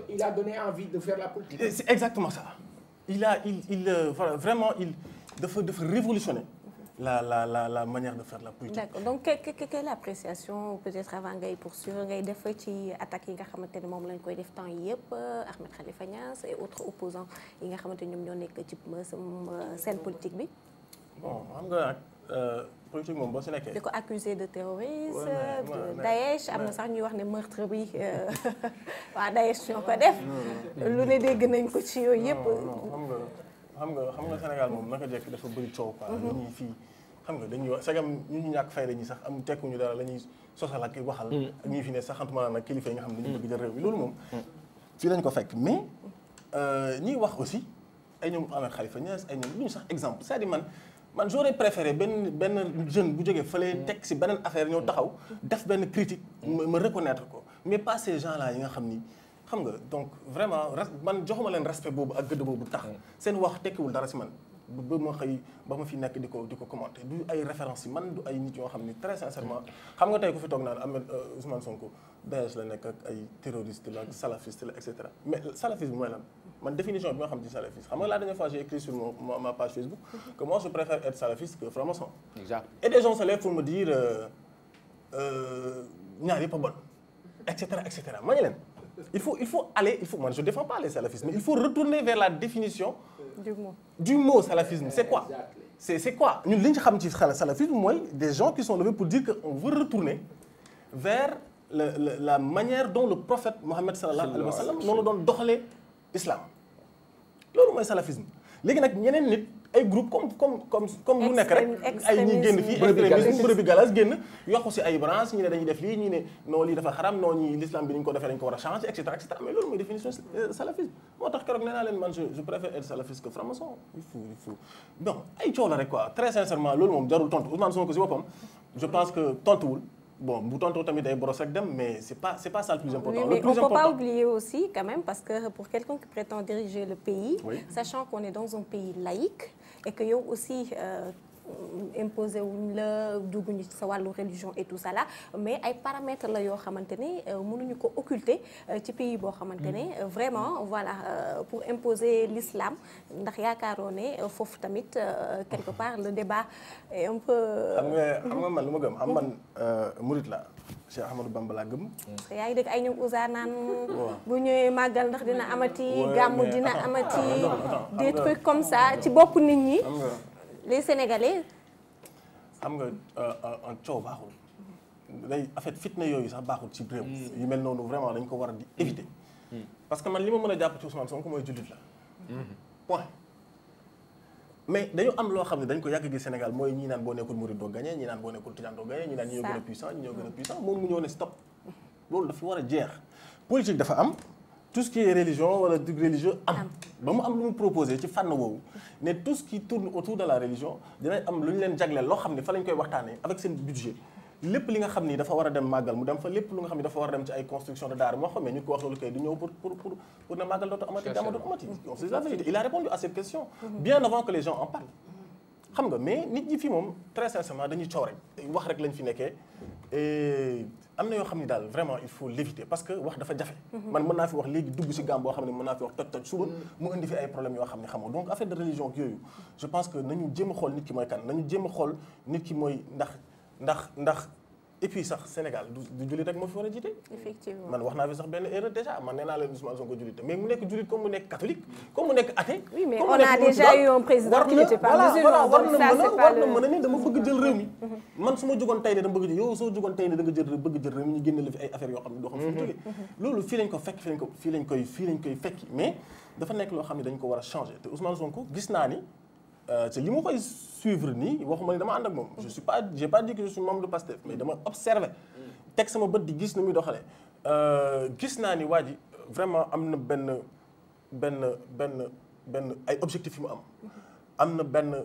Il a donné envie de faire la politique. C'est exactement ça. Vraiment dafa révolutionner la manière de faire la politique. D'accord donc quelle appréciation peut-être avant ngay poursuivre ngay def ci attaques yi nga xamante ne moom lañ koy def temps yi yëpp Ahmed Khalifa Niass et autres opposants yi nga xamante ñoom ñoo nekk ci scène politique bi. bon xam nga nag politique moom boo si nekkee. di ko accusé de terrorisme de Daesh am na sax ñuy wax ne meurtre bi waa Daesh ñoo ko def. lu ne dégg nañ ko ci yooyu yëpp. xam nga Sénégal moom naka jekk dafa bëri coow quoi. dañuy fii xam nga dañuy wax sagam ñu ñàkk fayda ñi sax am tekkuñu dara la ñuy sosal ak waxal. ak ñi fi ne sax xantuma nag kilifa yi nga xam ne dañu bëgg jël réew mi loolu moom. fii lañ ko fekk mais ñiy wax aussi ay ñoom Ahmed Khalifa Niass ay ñoom lu ñu sax exemple c'est-à-dire man j'aurais préféré benn jeune bu jógee fële teg si beneen affaire ñëw taxaw def benn critique ma reconnaître ko mais pas ces gens là yi nga xam ni xam nga donc vraiment man joxuma leen respect boobu ak gëdd boobu tax seen wax tekkiwul dara si man ba ma fi nekk di ko commenter du ay références yi man du ay nit yoo xam ni très sincèrement xam nga tey ku fi toog naan Ahmed Ousmane Sonko Daesh la nekk ak ay terroriste la salafiste la et cetera mais salafisme mooy lan man définition bi nga xam ci salafiste xam nga la dernière fois j'ai écrit sur ma page Facebook que moi je préfère être salafiste que franc-maçon. Exact. Et des gens se lèvent pour me dire ñaar yëpp a bon et cetera ma ne leen il faut moi je défends pas les salafistes mais il faut retourner vers la définition du mot salafisme c'est quoi c'est quoi ñun li ñu xam ci salafisme mooy des gens qui sont levés pour dire que on veut retourner vers la manière dont le prophète Mohammed sallallahu alayhi wa sallam noonu la doon doxalee islam loolu mooy salafisme léegi nag ñeneen nit ay groupe comme mu nekk rek ay ñi génn fii extrémisme bërëbi galas génn yokku si ay branche ñi ne dañuy def lii ñi ne non lii dafa xaram non ñi l'islam bi ni ñu ko defee dañu ko war a changer et cetera mais loolu mooy définition salafisme moo tax keroog nee naa leen man je préfère être salafiste que franc-maçon il faut bon ay coow la rek quoi très sincèrement loolu moom jarul tontu Ousmane Sonko si boppam je pense que tontuwul bon bu tontoo tamit day boros rek dem mais c'est pas ça le plus important. Oui, mais on peut pas oublier aussi quand même parce que pour quelqu'un qui prétend diriger le pays, sachant qu'on est dans un pays laïque et que yow aussi imposé wuñ la dugguñu ci sa wàllu religion et tout ça là mais ay paramètres la yoo xamante ne mënuñu ko occulter ci pays boo xamante ne vraiment voilà pour imposer l'islam ndax yaakaaroo ne foofu tamit quelque part le débat est un peu. xam nga man lu ma gëm xam man murit la Cheikh Ahmadou Bamba laa gëm. yaa ngi dégg ay ñoom Ouza naan bu ñëwee màggal ndax dina amati gàmmu dina amati des trucs comme ça ci bopp nit ñi. Les Sénégalais. xam nga en coow baaxul day en fait fitna yooyu sax baaxul ci réew. yu mel noonu vraiment dañ ko war a di éviter. parce que man li ma mën a jàpp ci Ousmane Sonko mooy jullit la. point mais dañu am loo xam ne dañ ko yàgg gi Sénégal mooy ñi naan boo nekkul murid doo gagné ñi naan boo nekkul tijaan doo gagné ñi naan ñi ñoo gën a puissant ñi ñoo gën a puissant moom mu ñëw ne stop. loolu dafa war a jeex politique dafa am. tout ce qui est religion wala du religieux am ba mu am lu mu proposé ci fànn woowu ne tout ce qui tourne autour de la religion dinañ am lu ñu leen jagleel loo xam ne fa lañ koy waxtaanee avec seen budget lépp li nga xam ni dafa war a dem màggal mu dem fa lépp lu nga xam ni dafa war a dem ci ay construction de daara moo xam ne ñu ko wax loolu kay du ñëw pour ne màggal dootu amati dama dootu amati c'est la vérité il a répondu à cette question bien avant que les gens en parlent xam nga mais nit ñi fii moom très sincèrement dañuy coow rek wax rek lañ fi nekkee et am na yoo xam ni daal vraiment il faut l'éviter parce que wax dafa jafe. man mën naa fi wax léegi dugg ci gàmm boo xam ne mën naa fi wax toj suba mu indi fi ay problèmes yoo xam ne xamoo donc affaire de religion yooyu je pense que nañu jéem a xool nit ki mooy kan nañu jéem a xool nit ki mooy ndax et puis sax Sénégal du jullit rek moo fi war a jiite. Effectivement man wax naa fi sax benn erreur déjà man nee naa leen Ousmane Sonko jullit mais mu nekk jullit comme mu nekk catholique comme mu nekk athée. oui mais on a déjà eu un président qui n'était pas musulman war na mën a ne dama bëgg jël réew mi. man su ma jugoon tey ne dama bëgg jël yow soo jugoon tey ne da nga bëgg jël réew mi ñu génne la fi ay affaires yoo xam ne doo xam fu mu jógee. loolu fii lañ ko fekk fii lañ koy fekki mais dafa nekk loo xam ne dañ ko war a changer te Ousmane Sonko gis naa ni te li ma koy suivre nii waxuma ni dama ànd ak moom j'ai pas dit que je suis membre de Pastef mais dama observé teg sama bët di gis ni muy doxalee gis naa ni waa ji vraiment am na benn ay objectifs yu mu am na benn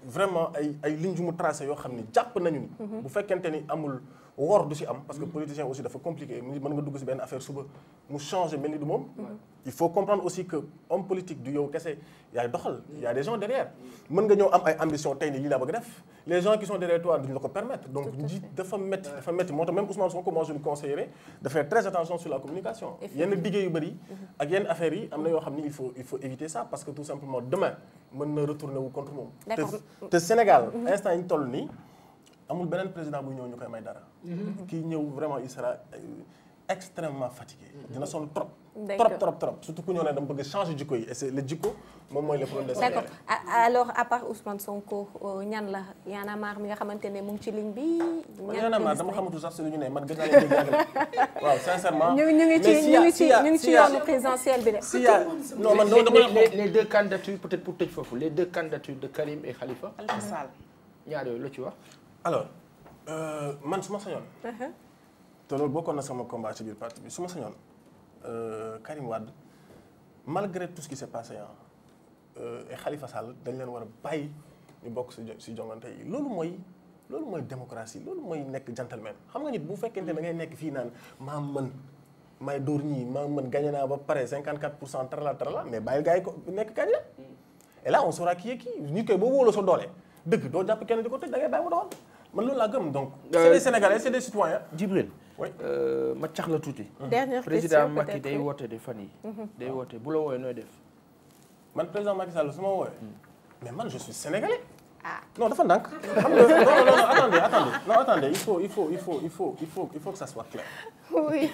vraiment ay lignes yu mu tracé yoo xam ni jàpp nañu ni bu fekkente ni amul wor du si am parce que politicien aussi dafa compliqué mën nga dugg si benn affaire suba mu changer mel ni du moom. il faut comprendre aussi que homme politique du yow kese yaay doxal y a des gens derrière. mën nga ñëw am ay ambition tey nii lii laa bëgg def les gens qui sont derrière toi duñu la ko permettre donc njiit dafa métti moo tax même Ousmane Sonko moi je lui conseillerais de faire très attention sur la communication. yenn diggé yu bëri ak yenn affaires yi am na yoo xam ni il faut éviter ça parce que tout simplement demain mën na retourner wu contre moom. te Sénégal instant yi ñu toll nii amul beneen président bu ñëw ñu koy may dara. kii ñëw vraiment il sera extrêmement fatigué. dina sonn trop. trop surtout ku ñëw ne dama bëgg changer jikko yi et c'est le jikko moom mooy le problème des Sénégalais. d'accord alors à part Ousmane Sonko ñan la Y'en a marre mi nga xamante ne mu ngi ci ligne bi. Y'en a marre dama xamatul sax si lu ñu ne man gën naa leen dégg yàgg waaw sincèrement. ñu ngi ci yoonu présidentiel bi de. si yaa non man les deux candidatures peut-être pour tëj foofu les deux candidatures de Karim et Khalifa. Khalifa Sall. ñaar yooyu la ci wax. alors man su ma sañoon. te loolu bokkoon na sama combat ci biir parti bi su ma sañoon Karim Wade malgré tout ce qui s'est passé et Khalifa Sall dañ leen war a bàyyi ñu bokk si jongante yi loolu mooy démocratie loolu mooy nekk gentleman xam nga nit bu fekkente da ngay nekk fii naan maa mën may dóor ñii maa mën gagné naa ba pare 54% tarala mais bàyyil gars yi ko nekk candidat et là on saura qui est qui nit koy boo wóoloo sa doole dëgg doo jàpp kenn di ko tëj da ngay bàyyi mu doon man loolu laa gëm donc. c'est des Sénégalais c'est des citoyens. Djibril. oui ma cax la tuuti. dernière question président Macky day woote de fan yi day woote bu la wooyee nooy def. man président Macky Sall su ma wooyee. mais man je suis sénégalais. ah non dafa ndànk. xam nga non attendez il faut que ça soit clair. oui.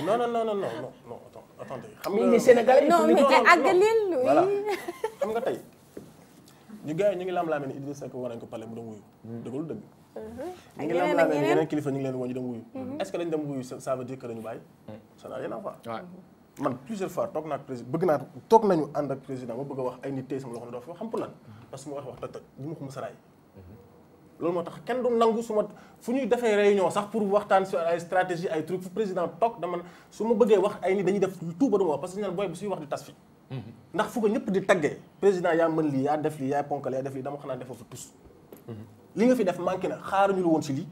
non attendez. xam nga mais sénégalais non mais àggalil oui. voilà xam nga tey. ñu gars yi ñu ngi lam-laamee ne Idrissa Seck war nañu ko pale mu dem wuyu. dëggul dëgg. ñu ngi lam-laamee ne yeneen kilifa ñu ngi leen woo ñu dem wuyu. est-ce que dañu dem wuyu ça veut dire que dañu bàyyi. ça n'a rien à voir. man plusieurs fois toog naa ak président toog nañu ànd ak président ma bëgg a wax ay nit tey sama loxo ne doo fi wax xam pour lan parce que mu wax toj ñu ma ko mos a raay. loolu moo tax kenn du nangu su ma fu ñuy defee réunion sax pour waxtaan sur ay stratégie ay trucs fu président toog dama su ma bëggee wax ay nit dañuy def tout ba du ma wax parce que ñu naan booy bu suy wax di tas fi ndax fu ko ñëpp di taggee président yaa mën lii yaa def lii yaa ponkal yaa def lii dama xanaa defoo fa tous li nga fi def manqué na xaaruñu la woon si lii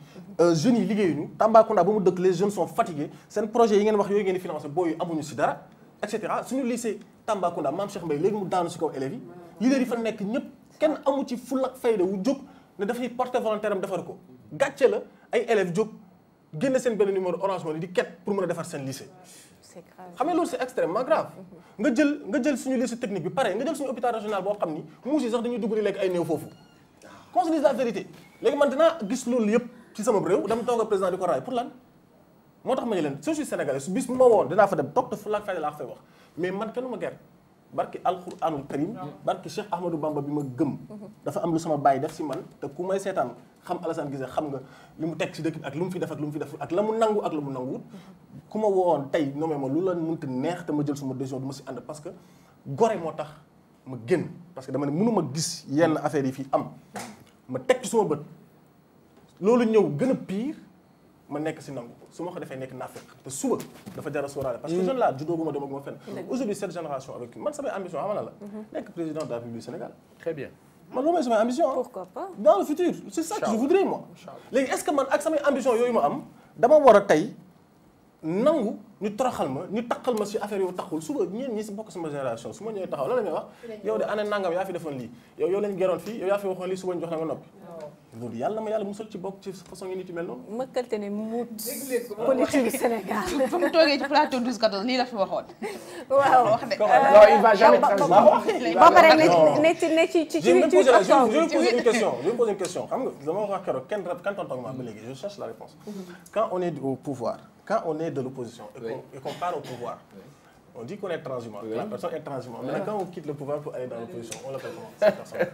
jeunes yi liggéeyuñu Tambacounda ba mu dëkk les jeunes sont fatigués seen projet yi ngeen wax yooyu ngeen di financé booyu amuñu si dara et cetera suñu lycée Tambacounda Mame Cheikh Mbaye léegi mu daanu si kaw élèves yi leader yi fa nekk ñëpp kenn amu ci fulla ak fayda wu jóg ne dafay porter volontaire am defar ko gàcce la ay élèves jóg génne seen benn numéro Orange Money di ket pour mën a defar seen lycée xam nga loolu c'est extrêmement grave nga jël suñu lycée technique bi pare nga jël suñu hôpital régional boo xam ni muus yi sax dañuy dugg di lekk ay néew foofu qu'on se dise la vérité léegi man dinaa gis loolu yëpp ci sama réew dama toog a président di ko raay pour lan moo tax ma ne leen je suis sénégalais su bis bu ma woon dinaa fa dem toog te fu laak fay laa fay wax mais man kenn ma ger barki alxuraanul karim barki Cheikh Ahmadou Bamba bi ma gëm dafa am lu sama bàyyi def si man te ku may seetaan xam Alassane Guissé xam nga li mu teg si dëkk bi ak lu mu fi def ak lu mu fi def ak la mu nangu ak la mu nanguwut ku ma woon tey nommé ma lu la mënta neex te ma jël suma décision du ma si ànd parce que gore moo tax ma génn parce que dama ne mënuma gis yenn affaires yi fii am ma teg ci suma bët loolu ñëw gën a pire ma nekk si nangu su ma ko defee nekk naafeq te suba dafa jar a sóoraale parce que jeune laa judooguma demaguma fenn aujourd'hui cette génération avec man samay ambition xamal na la nekk président de la République du Sénégal très bien man loolu mooy samay ambition pourquoi pas dans le futur c'est ça que je voudrais moi léegi est-ce que man ak samay ambition yooyu ma am dama war a tey nangu ñu toroxal ma ñu takkal ma si affaire yow taxul suba ñeen ñi si bokk sama génération su ma ñëwee taxaw lan la may wax yow de année nangam yaa fi defoon lii yow lañ geroon fii yow yaa fi waxoon lii suba ñu jox na nga noppi loolu yàlla ma yàlla musal ci bokk ci façon yi nit yu mel noonu mëkkalte ne muut politique Sénégal fu mu toogee ci plateau 12-14 lii la fi waxoon waaw wax de non il va jamais ba pare ne ci je vais me poser une question xam nga dama wax keroog kenn tonton ma ba léegi je cherche la réponse quand on est au pouvoir quand on est de l'opposition et qu'on part au pouvoir on dit qu'on est transhumant la personne est transhumante mais quand on quitte le pouvoir pour aller dans l'opposition on l'appelle comment cette personne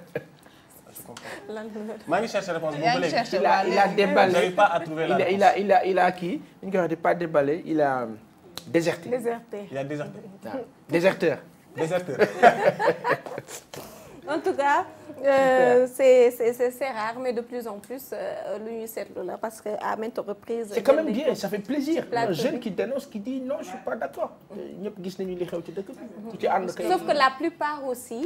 je comprends maa ngi chercher réponse boobu ba léegi il a déballé j'arrive pas à trouver la réponse il a kii ñu koy wax pas déballé il a déserté il a déserté déserteur En tout cas c'est rare mais de plus en plus lu ñuy seetlu la parce que à maintes reprises. c'est quand même bien ça fait plaisir. un jeune bi. qui dénonce qui dit non je suis pas d'accord. ñëpp gis nañu li xew ci dëkk bi. ku ci ànd kay. sauf que la plupart aussi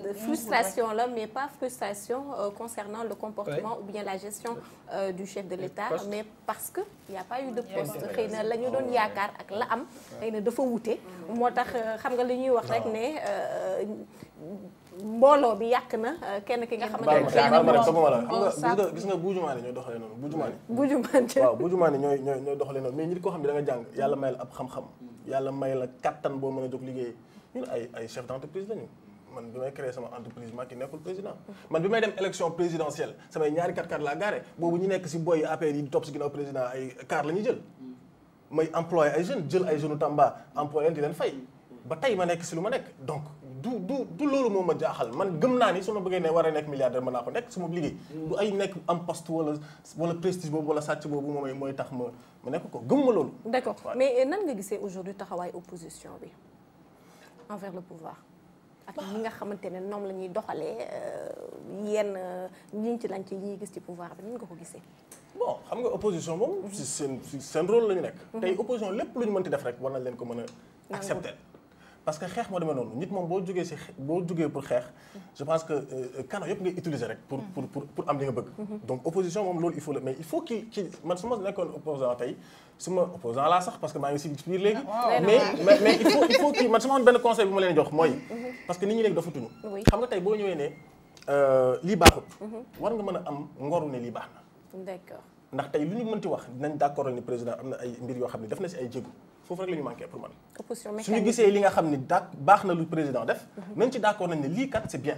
de frustration là mais pas frustration concernant le comportement ou bien la gestion du chef de l'État mais parce que il y a pas eu de poste xëy na la ñu doon yaakaar ak la am xëy na dafa wute moo tax xam nga li ñuy wax rek ne mbooloo bi yàq na kenn ki nga xamante ne xam nga gis nga buujumaane ñooy doxalee noonu buujumaane ñooy doxalee noonu mais nit koo xam ne da nga jàng yàlla may la ab xam-xam yàlla may la kattan boo mën a jóg liggéey ñun ay chef d'entreprise lañu man bi may créé sama entreprise Macky nekkul président man bi may dem élection présidentielle samay ñaari 4x4 laa garé boobu ñu nekk si boy APR yi di topp si ginnaaw président ay car la ñuy jël may employé ay jeunes jël ay jeunes Tamba employé di leen fay ba tey ma nekk si lu ma nekk donc du loolu moo ma jaaxal man gëm naa ni su ma bëggee ne war a nekk milliardaire mën naa ko nekk su ma liggéey du ay nekk am poste wala prestige boobu wala sàcc boobu mooy tax ma nekk ko gëm ma loolu. D'accord mais nan nga gisee aujourd'hui taxawaay opposition bi envers le pouvoir ak ñi nga xamante ne ñoom la ñuy doxalee yenn ñi ci lañ ci ñuy gis ci pouvoir bi nan nga ko gisee. bon xam nga opposition moom si seen rôle la ñu nekk. tey opposition lépp lu ñu mënti def rek war nañ leen ko mën a accepter. parce que xeex moo demee noonu nit moom boo jógee pour xeex je pense que canaux yëpp ngay utiliser rek pour am li nga bëgg. donc opposition moom loolu il faut mais il faut qu'il man su ma nekkoon opposant tey su ma opposant laa sax parce que maa ngi si biir léegi. mais il faut qu'il man su ma amoon benn conseil bu ma leen jox mooy. parce que nit ñi léegi dafa tuñu. xam nga tey boo ñëwee ne lii baaxut. war nga mën a am ngoru ne lii baax na. D'accord. ndax tey lu ñu mënti wax dinañ d'accord ni président am na ay mbir yoo xam ne def na si ay jéego foofu rek la ñu manqué pour man. suñu gisee li nga xam ni baax na lu président def. nañ ci d'accord nañ ne lii kat c'est bien.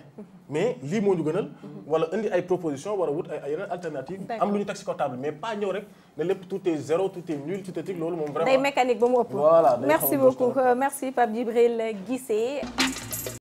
mais lii moo ñu gënal. wala indi ay propositions war a wut ay yeneen alternatives. am lu ñu teg ci ko table mais pas ñëw rek ne lépp tout est zéro tout est nul tout est tic loolu moom vraiment. day mécanique ba mu ëpp. voilà merci beaucoup merci Pape Djibril Guissé.